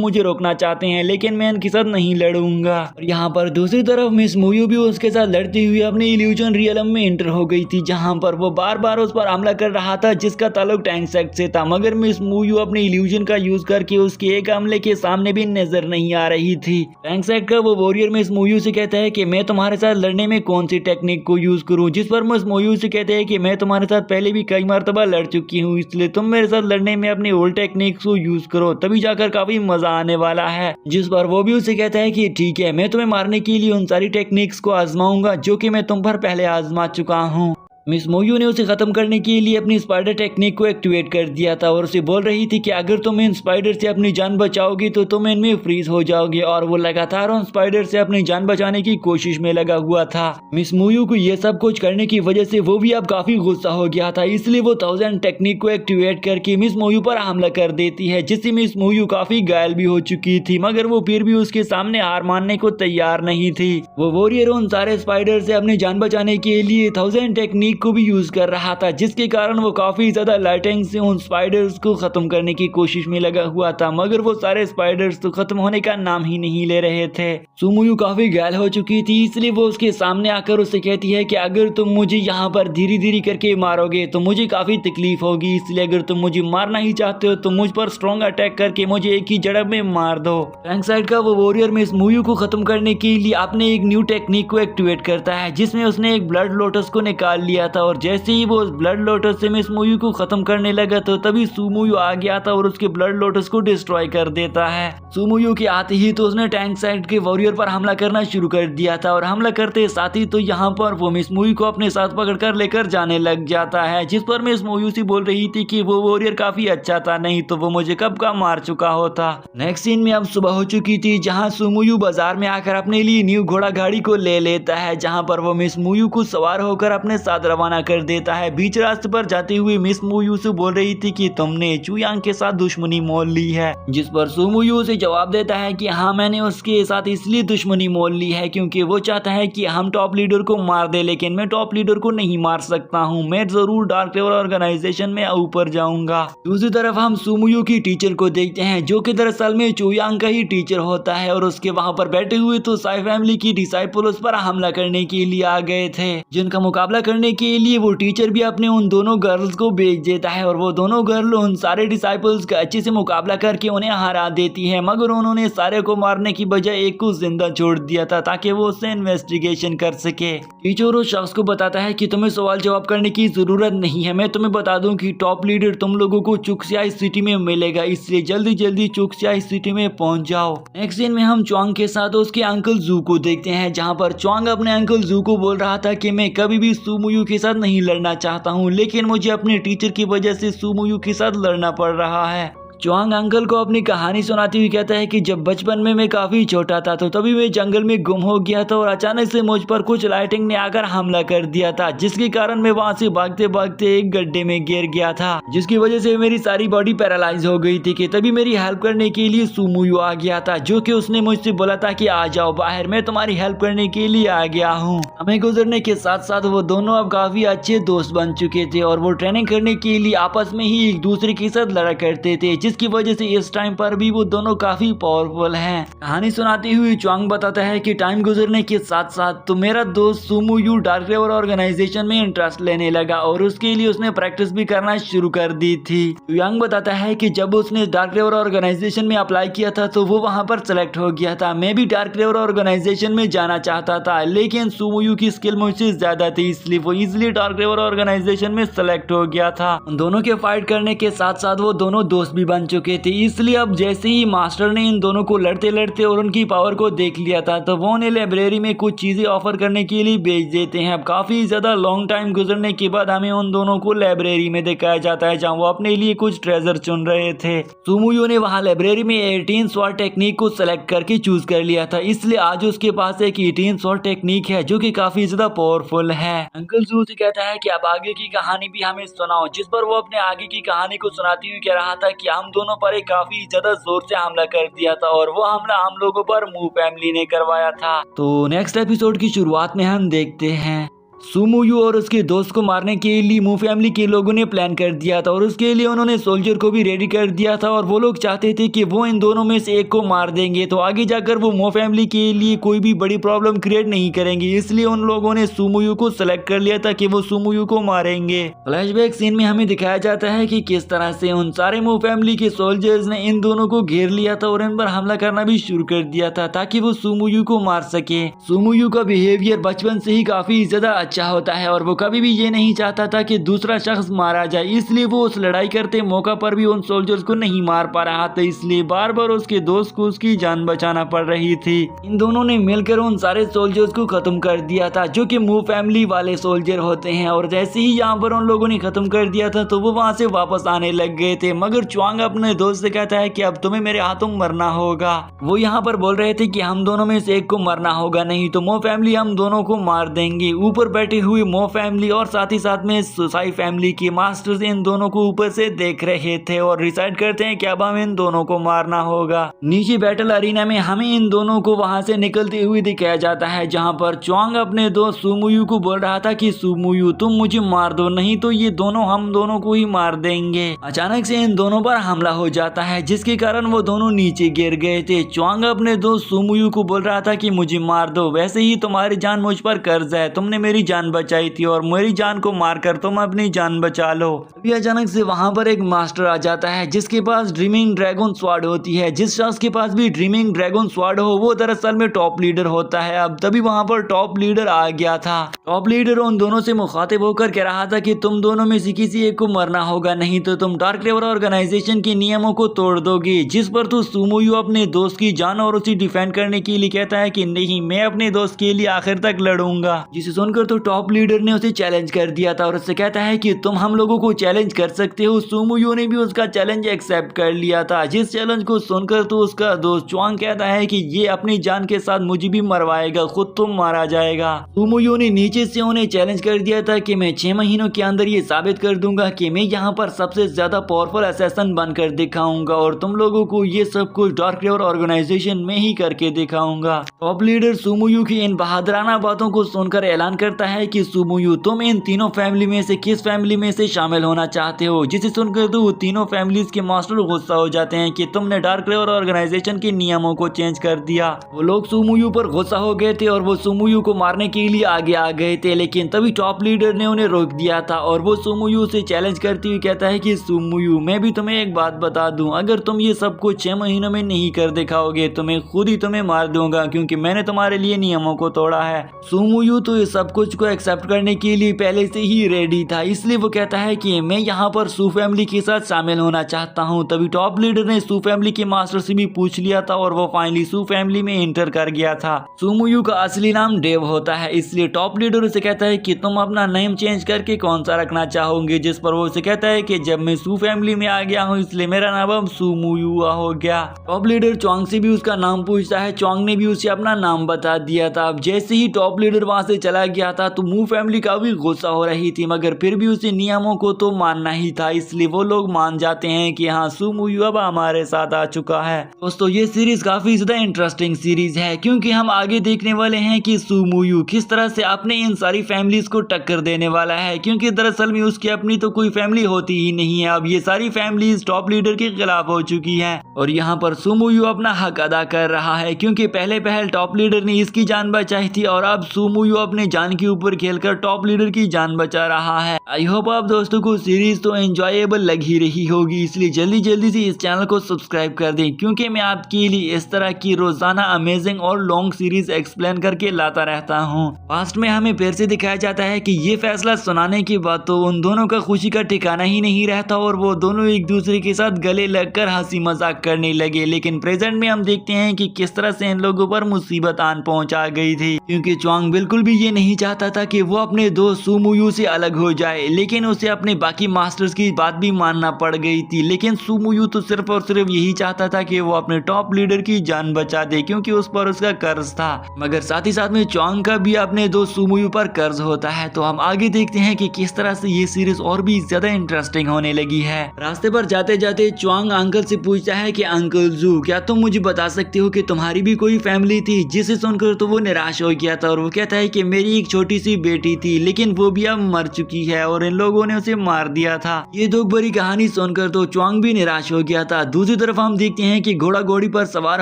मुझे रोकना चाहते हैं, लेकिन मैं इनके साथ नहीं लड़ूंगा। और यहाँ पर दूसरी तरफ मिस मोयू भी उसके साथ लड़ती हुई अपने इल्यूजन रियलम में एंटर हो गई थी, जहाँ पर वो बार बार उस पर हमला कर रहा था जिसका ताल्लुक टैंक सेक्ट से था, मगर मिस मोयू अपने इल्यूजन का यूज करके उसके एक हमले के सामने भी नजर नहीं आ रही थी। टैंक सेक्ट का वो वॉरियर मिस मोयू से कहता है कि मैं तुम्हारे साथ लड़ने में कौन सी टेक्निक को यूज करूं, जिस पर मिस मोयू से कहते हैं कि मैं तुम्हारे साथ पहले भी कई मरतबा लड़ चुकी हूँ, इसलिए तुम मेरे साथ लड़ने में अपनी ओल्ड टेक्निक्स को यूज करो, तभी जाकर काफी मजा आने वाला है। जिस पर वो भी उसे कहता है कि ठीक है, मैं तुम्हें मारने के लिए उन सारी टेक्निक्स को आजमाऊंगा जो कि मैं तुम पर पहले आजमा चुका हूँ। मिस मोयू ने उसे खत्म करने के लिए अपनी स्पाइडर टेक्निक को एक्टिवेट कर दिया था और उसे बोल रही थी कि अगर तुम इन स्पाइडर से अपनी जान बचाओगी तो तुम इनमें फ्रीज हो जाओगे, और वो लगातार उन स्पाइडर से अपनी जान बचाने की कोशिश में लगा हुआ था। मिस मोयू को ये सब कुछ करने की वजह से वो भी अब काफी गुस्सा हो गया था, इसलिए वो 1000 टेक्निक को एक्टिवेट करके मिस मोयू पर हमला कर देती है, जिससे मिस मोयू काफी घायल भी हो चुकी थी, मगर वो फिर भी उसके सामने हार मानने को तैयार नहीं थी। वो वॉरियर उन सारे स्पाइडर से अपनी जान बचाने के लिए 1000 टेक्निक को भी यूज कर रहा था, जिसके कारण वो काफी ज्यादा लाइटिंग से उन स्पाइडर्स को खत्म करने की कोशिश में लगा हुआ था, मगर वो सारे स्पाइडर्स तो खत्म होने का नाम ही नहीं ले रहे थे। सुमोयू काफी घायल हो चुकी थी, इसलिए वो उसके सामने आकर उससे कहती है कि अगर तुम मुझे यहाँ पर धीरे धीरे करके मारोगे तो मुझे काफी तकलीफ होगी, इसलिए अगर तुम मुझे मारना ही चाहते हो तो मुझ पर स्ट्रॉन्ग अटैक करके मुझे एक ही झड़प में मार दो। टैंक साइड का वो वॉरियर मिस मोयू को खत्म करने के लिए अपने एक न्यू टेक्निक को एक्टिवेट करता है, जिसमें उसने एक ब्लड लोटस को निकाल लिया था, और जैसे ही वो ब्लड लोटस से मिस मोयू को खत्म करने लगा तो तभी सुमोयू आ गया था और उसके ब्लड लोटस को डिस्ट्रॉय कर देता है। सुमोयू के आते ही तो उसने टैंक साइड के वॉरियर पर हमला करना शुरू कर दिया था, और हमला करते साथ ही तो यहाँ पर वो मिस मोयू को अपने साथ पकड़कर लेकर जाने लग जाता है, जिस पर मिस मोयू से बोल रही थी कि वो वॉरियर काफी अच्छा था, नहीं तो वो मुझे कब का मार चुका होता। नेक्स्ट सीन में अब सुबह हो चुकी थी, जहाँ सुमोयू बाजार में आकर अपने लिए न्यू घोड़ा गाड़ी को ले लेता है, जहाँ पर वो मिस मोयू को सवार होकर अपने साथ रवाना कर देता है। बीच रास्ते पर जाते हुए मिस मोयू से बोल रही थी कि तुमने चुयांग के साथ दुश्मनी मोल ली है, जिस पर सुमोयू से जवाब देता है कि हाँ, मैंने उसके साथ इसलिए दुश्मनी मोल ली है क्योंकि वो चाहता है कि हम टॉप लीडर को मार दे, लेकिन मैं टॉप लीडर को नहीं मार सकता हूँ, मैं जरूर डार्क टेबल ऑर्गेनाइजेशन में ऊपर जाऊंगा। दूसरी तरफ हम सुमोयू की टीचर को देखते हैं, जो कि दरअसल में चुयांग का ही टीचर होता है, और उसके वहाँ पर बैठे हुए तो साई फैमिली की डिसाइपल उस पर हमला करने के लिए आ गए थे, जिनका मुकाबला करने के लिए वो टीचर भी अपने उन दोनों गर्ल्स को भेज देता है, और वो दोनों गर्ल उन सारे डिसाइपल्स का अच्छे से मुकाबला करके उन्हें हरा देती है, मगर उन्होंने सारे को मारने की बजाय एक को जिंदा छोड़ दिया था ताकि वो उससे इन्वेस्टिगेशन कर सके। टीचर उस शख्स को बताता है कि तुम्हें सवाल जवाब करने की जरूरत नहीं है, मैं तुम्हें बता दूं कि टॉप लीडर तुम लोगों को चुक्सियाई सिटी में मिलेगा, इसलिए जल्दी जल्दी चुक्सियाई सिटी में पहुंच जाओ। नेक्स्ट सीन में हम च्वांग के साथ उसके अंकल जू को देखते हैं, जहाँ पर च्वांग अपने अंकल जू को बोल रहा था कि मैं कभी भी सुमोयू के साथ नहीं लड़ना चाहता हूँ, लेकिन मुझे अपने टीचर की वजह से सुमोयू के साथ लड़ना पड़ रहा है। च्वांग अंकल को अपनी कहानी सुनाती हुई कहता है कि जब बचपन में मैं काफी छोटा था तो तभी मैं जंगल में गुम हो गया था और अचानक से मुझ पर कुछ लाइटिंग ने आकर हमला कर दिया था, जिसके कारण मैं वहां से भागते भागते एक गड्ढे में गिर गया था, जिसकी वजह से मेरी सारी बॉडी पैरालाइज हो गई थी। कि तभी मेरी हेल्प करने के लिए सुमुयू आ गया था, जो कि उसने मुझसे बोला था कि आ जाओ बाहर, मैं तुम्हारी हेल्प करने के लिए आ गया हूँ। हमें गुजरने के साथ साथ वो दोनों अब काफी अच्छे दोस्त बन चुके थे और वो ट्रेनिंग करने के लिए आपस में ही एक दूसरे के साथ लड़ा करते थे, जिसकी वजह से इस टाइम पर भी वो दोनों काफी पावरफुल हैं। कहानी सुनाते हुए च्वांग बताता है कि टाइम गुजरने के साथ साथ तो मेरा दोस्त सुमुयू डार्क रिवर ऑर्गेनाइजेशन में इंटरेस्ट लेने लगा और उसके लिए उसने प्रैक्टिस भी करना शुरू कर दी थी। यांग बताता है कि जब उसने डार्क रिवर ऑर्गेनाइजेशन में अप्लाई किया था तो वो वहां पर सेलेक्ट हो गया था। मैं भी डार्क रिवर ऑर्गेनाइजेशन में जाना चाहता था, लेकिन सुमुयू की स्किल मुझसे ज्यादा थी, इसलिए वो इजिली डार्क रिवर ऑर्गेनाइजेशन में सेलेक्ट हो गया था। उन दोनों के फाइट करने के साथ साथ वो दोनों दोस्त भी बन चुके थे, इसलिए अब जैसे ही मास्टर ने इन दोनों को लड़ते लड़ते और उनकी पावर को देख लिया था तो वो उन्हें लाइब्रेरी में कुछ चीजें ऑफर करने के लिए भेज देते हैं। अब काफी ज्यादा लॉन्ग टाइम गुजरने के बाद हमें उन दोनों को लाइब्रेरी में दिखाया जाता है, जहाँ वो अपने लिए कुछ ट्रेजर चुन रहे थे। सुमुयो ने वहाँ लाइब्रेरी में 18 स्वॉर्ड टेक्निक को सेलेक्ट करके चूज कर लिया था, इसलिए आज उसके पास एक 18 स्वॉर्ड टेक्निक है जो कि काफी ज्यादा पावरफुल है। अंकल जू से कहता है कि अब आगे की कहानी भी हमें सुनाओ, जिस पर वो अपने आगे की कहानी को सुनाती हुई कह रहा था कि हम दोनों पर एक काफी ज्यादा जोर से हमला कर दिया था और वो हमला हम लोगों पर मू फैमिली ने करवाया था। तो नेक्स्ट एपिसोड की शुरुआत में हम देखते हैं सुमुयू और उसके दोस्त को मारने के लिए मू फैमिली के लोगों ने प्लान कर दिया था और उसके लिए उन्होंने सोल्जर को भी रेडी कर दिया था और वो लोग चाहते थे कि वो इन दोनों में से एक को मार देंगे तो आगे जाकर वो मू फैमिली के लिए कोई भी बड़ी प्रॉब्लम क्रिएट नहीं करेंगे, इसलिए उन लोगों ने सुमुयू को सेलेक्ट कर लिया था कि वो सुमुयू को मारेंगे। फ्लैशबैक सीन में हमें दिखाया जाता है कि किस तरह से उन सारे मू फैमिली के सोल्जर्स ने इन दोनों को घेर लिया था और इन पर हमला करना भी शुरू कर दिया था ताकि वो सुमुयू को मार सके। सुमुयू का बिहेवियर बचपन से ही काफी ज्यादा अच्छा होता है और वो कभी भी ये नहीं चाहता था कि दूसरा शख्स मारा जाए, इसलिए वो उस लड़ाई करते मौका पर भी उन सोल्जर्स को नहीं मार पा रहा था, इसलिए बार बार उसके दोस्त को उसकी जान बचाना पड़ रही थी। इन दोनों ने मिलकर उन सारे सोल्जर्स को खत्म कर दिया था जो कि मू फैमिली वाले सोल्जर होते हैं और जैसे ही यहाँ पर उन लोगों ने खत्म कर दिया था तो वो वहाँ से वापस आने लग गए थे, मगर च्वांग अपने दोस्त से कहता है कि अब तुम्हें मेरे हाथों मरना होगा। वो यहाँ पर बोल रहे थे कि हम दोनों में से एक को मरना होगा, नहीं तो मो फैमिली हम दोनों को मार देंगे। ऊपर बैठे हुए मो फैमिली और साथ ही साथ में सुसाई फैमिली के मास्टर्स इन दोनों को ऊपर से देख रहे थे और डिसाइड करते हैं कि अब हमें इन दोनों को मारना होगा। नीचे बैटल अरीना में हमें इन दोनों को वहां से निकलते हुए दिखाया जाता है, जहां पर च्वांग अपने दोस्त सुमुयू को बोल रहा था कि सुमुयू तुम मुझे मार दो, नहीं तो ये दोनों हम दोनों को ही मार देंगे। अचानक से इन दोनों पर हमला हो जाता है जिसके कारण वो दोनों नीचे गिर गए थे। च्वांग अपने दोस्त सुमुयू को बोल रहा था कि मुझे मार दो, वैसे ही तुम्हारी जान मुझ पर कर्ज है, तुमने मेरी जान बचाई थी और मेरी जान को मारकर तुम अपनी जान बचा लो। अभी अचानक से वहां पर एक मास्टर आ जाता है जिसके पास ड्रीमिंग ड्रैगन स्वॉर्ड होती है। जिस शख्स के पास भी ड्रीमिंग ड्रैगन स्वॉर्ड हो वो दरअसल में टॉप लीडर होता है। अब तभी वहां पर टॉप लीडर आ गया था। टॉप लीडर उन दोनों से मुखातिब होकर कह रहा था कि तुम दोनों में से किसी एक को मरना होगा, नहीं तो तुम डार्क रिवर ऑर्गेनाइजेशन के नियमों को तोड़ दोगे। जिस पर तो सुमुयू अपने दोस्त की जान और उसे डिफेंड करने के लिए कहता है कि नहीं, मैं अपने दोस्त के लिए आखिर तक लड़ूंगा। जिसे सुनकर तो टॉप लीडर ने उसे चैलेंज कर दिया था और उससे कहता है कि तुम हम लोगों को चैलेंज कर सकते हो। सुमुयू ने भी उसका चैलेंज एक्सेप्ट कर लिया था। जिस चैलेंज को सुनकर तो उसका दोस्त च्वांग कहता है कि ये अपनी जान के साथ मुझे भी मरवाएगा, खुद तुम मारा जाएगा। सुमुयू ने नीचे से उन्हें चैलेंज कर दिया था कि मैं 6 महीनों के अंदर ये साबित कर दूंगा कि मैं यहाँ पर सबसे ज्यादा पावरफुल असैसिन बनकर दिखाऊंगा और तुम लोगों को ये सब कुछ डार्क रिवर ऑर्गेनाइजेशन में ही करके दिखाऊंगा। टॉप लीडर सुमुयू की इन बहादुराना बातों को सुनकर ऐलान करता है कि सुमुयू तुम इन तीनों फैमिली में से किस फैमिली में से शामिल होना चाहते हो। जिसे सुनकर तो वो तीनों फैमिलीज के मास्टर गुस्सा हो जाते हैं कि तुमने डार्क रिवर ऑर्गेनाइजेशन के नियमों को चेंज कर दिया। वो लोग सुमुयू पर गुस्सा हो गए थे और वो सुमुयू को मारने के लिए आगे आ गए थे, लेकिन तभी टॉप लीडर ने उन्हें रोक दिया था और वो सुमुयू से चैलेंज करते हुए कहता है कि सुमुयू मैं भी तुम्हें एक बात बता दूं, अगर तुम ये सब कुछ 6 महीनों में नहीं कर दिखाओगे तो मैं खुद ही तुम्हें मार दूंगा, क्योंकि मैंने तुम्हारे लिए नियमों को तोड़ा है। सुमुयू तो ये सब कुछ चैलेंज को एक्सेप्ट करने के लिए पहले से ही रेडी था, इसलिए वो कहता है कि मैं यहाँ पर सू फैमिली के साथ शामिल होना चाहता हूँ। तभी टॉप लीडर ने सू फैमिली के मास्टर से भी पूछ लिया था और वो फाइनली सू फैमिली में एंटर कर गया था। सुमुयू का असली नाम डेव होता है, इसलिए टॉप लीडर उसे कहता है कि तुम अपना नेम चेंज करके कौन सा रखना चाहोगे, जिस पर वो उसे कहता है कि जब मैं सू फैमिली में आ गया हूँ इसलिए मेरा नाम अब सुमुयू हो गया। टॉप लीडर चोंग से भी उसका नाम पूछता है, चोंग ने भी उसे अपना नाम बता दिया था। अब जैसे ही टॉप लीडर वहां से चला गया था तो मू फैमिली का भी गुस्सा हो रही थी, मगर फिर भी उसे नियमों को तो मानना ही था, इसलिए वो लोग मान जाते हैं कि हाँ सुमुयू अब हमारे साथ आ चुका है। दोस्तों ये सीरीज काफी ज्यादा इंटरेस्टिंग सीरीज है, क्योंकि हम आगे देखने वाले हैं कि सुमुयू किस तरह से अपने इन सारी फैमिलीज को टक्कर देने वाला है, क्योंकि दरअसल में उसकी अपनी तो कोई फैमिली होती ही नहीं है। अब ये सारी फैमिलीज टॉप लीडर के खिलाफ हो चुकी है और यहाँ पर सुमुयू अपना हक अदा कर रहा है, क्योंकि पहले पहल टॉप लीडर ने इसकी जान बचाई थी और अब सुमुयू अपने जान के ऊपर खेलकर टॉप लीडर की जान बचा रहा है। आई होप आप दोस्तों को सीरीज तो एंजॉयबल लग ही रही होगी, इसलिए जल्दी जल्दी से इस चैनल को सब्सक्राइब कर दें, क्योंकि मैं आपके लिए इस तरह की रोजाना अमेजिंग और लॉन्ग सीरीज एक्सप्लेन करके लाता रहता हूँ। पास्ट में हमें फिर से दिखाया जाता है कि ये फैसला सुनाने के बाद तो उन दोनों का खुशी का ठिकाना ही नहीं रहता और वो दोनों एक दूसरे के साथ गले लगकर हंसी मजाक करने लगे, लेकिन प्रेजेंट में हम देखते हैं कि किस तरह से इन लोगों पर मुसीबत आन पहुंचा गई थी, क्योंकि चोंग बिल्कुल भी ये नहीं चाहता था कि वो अपने दोस्त सुमुयू से अलग हो जाए, लेकिन उसे अपने बाकी मास्टर्स की बात भी मानना पड़ गई थी। लेकिन सुमुयू तो सिर्फ और सिर्फ यही चाहता था कि वो अपने टॉप लीडर की जान बचा दे, क्योंकि उस पर उसका कर्ज था, मगर साथ ही साथ में चोंग का भी अपने दोस्त सुमुयू पर कर्ज होता है। तो हम आगे देखते हैं कि किस तरह से ये सीरीज और भी ज्यादा इंटरेस्टिंग होने लगी है। रास्ते पर जाते जाते चोंग अंकल से पूछता है कि अंकल जू क्या तुम मुझे बता सकते हो कि तुम्हारी भी कोई फैमिली थी, जिसे सुनकर तो वो निराश हो गया था और वो कहता है कि मेरी एक छोटी सी बेटी थी, लेकिन वो भी अब मर चुकी है और इन लोगों ने उसे मार दिया था। ये दुख भरी कहानी सुनकर तो चोंग भी निराश हो गया था। दूसरी तरफ हम देखते हैं कि घोड़ा घोड़ी पर सवार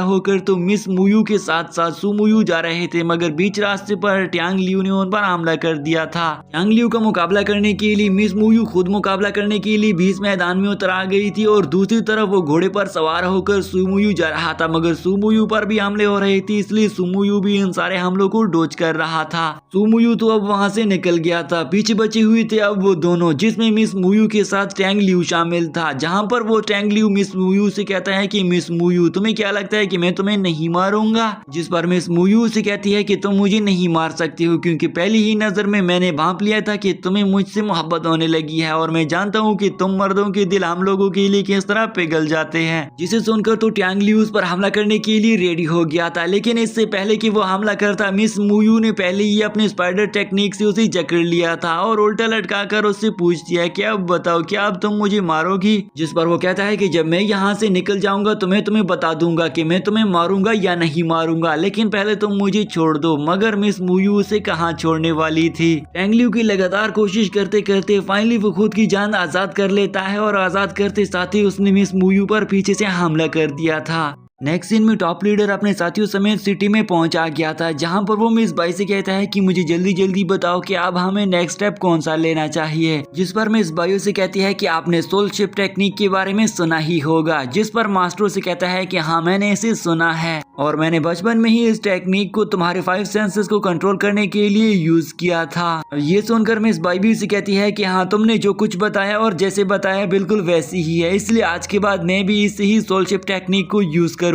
होकर तो मिस मुयू के साथ साथ सुमुयू जा रहे थे, मगर बीच रास्ते पर ट्यांग लियू ने उन पर हमला कर दिया था। ट्यांग लियू का मुकाबला करने के लिए मिस मुयू खुद मुकाबला करने के लिए बीच मैदान में उतर आ गई थी और दूसरी तरफ वो घोड़े पर सवार होकर सुमुयू जा रहा था, मगर सुमुयू पर भी हमले हो रहे थे, इसलिए सुमुयू भी इन सारे हमलों को डोज कर रहा था। सुमुयू तो अब वहां से निकल गया था, पीछे बचे हुए थे अब वो दोनों, जिसमें मिस मुयू के साथ ट्यांग लियू शामिल था, जहां पर वो ट्यांग लियू मिस मुयू से कहता है कि मिस मुयू तुम्हें क्या लगता है कि मैं तुम्हें नहीं मारूंगा, जिस पर मिस मुयू से कहती है कि तुम मुझे नहीं मार सकती हो, क्योंकि पहली ही नजर में मैंने भांप लिया था कि तुम्हें मुझसे मोहब्बत होने लगी है और मैं जानता हूँ कि तुम मर्दों के दिल हम लोगों के लिए किस तरह पिघल जाते हैं। जिसे सुनकर तो ट्यांग लियू उस पर हमला करने के लिए रेडी हो गया था, लेकिन इससे पहले कि वो हमला करता मिस मुयू ने पहले ही अपने स्पाइडर टेक्निक से उसे जकड़ लिया था और उल्टा लटका कर उससे पूछ दिया कि अब बताओ क्या अब तुम मुझे मारोगी, जिस पर वो कहता है कि जब मैं यहाँ से निकल जाऊंगा तो मैं तुम्हें बता दूंगा कि मैं तुम्हें मारूंगा या नहीं मारूंगा, लेकिन पहले तुम मुझे छोड़ दो। मगर मिस मुयू उसे कहाँ छोड़ने वाली थी। ट्यांग लियू की लगातार कोशिश करते करते फाइनली वो खुद की जान आजाद कर लेता है और आजाद करते साथ ही उसने मिस मुयू पर पीछे से हमला कर दिया था। नेक्स्ट सीन में टॉप लीडर अपने साथियों समेत सिटी में पहुंचा गया था, जहां पर वो मिस बाई से कहता है कि मुझे जल्दी जल्दी बताओ कि अब हमें नेक्स्ट स्टेप कौन सा लेना चाहिए, जिस पर मिस बाई से कहती है कि आपने सोल शिफ्ट टेक्निक के बारे में सुना ही होगा, जिस पर मास्टर से कहता है कि हाँ मैंने इसे सुना है और मैंने बचपन में ही इस टेक्निक को तुम्हारे 5 सेंसेस को कंट्रोल करने के लिए यूज किया था। ये सुनकर मिस बाई भी उसे कहती है कि हाँ तुमने जो कुछ बताया और जैसे बताया बिल्कुल वैसी ही है, इसलिए आज के बाद मैं भी इस ही सोल शिफ्ट टेक्निक को यूज करूंगी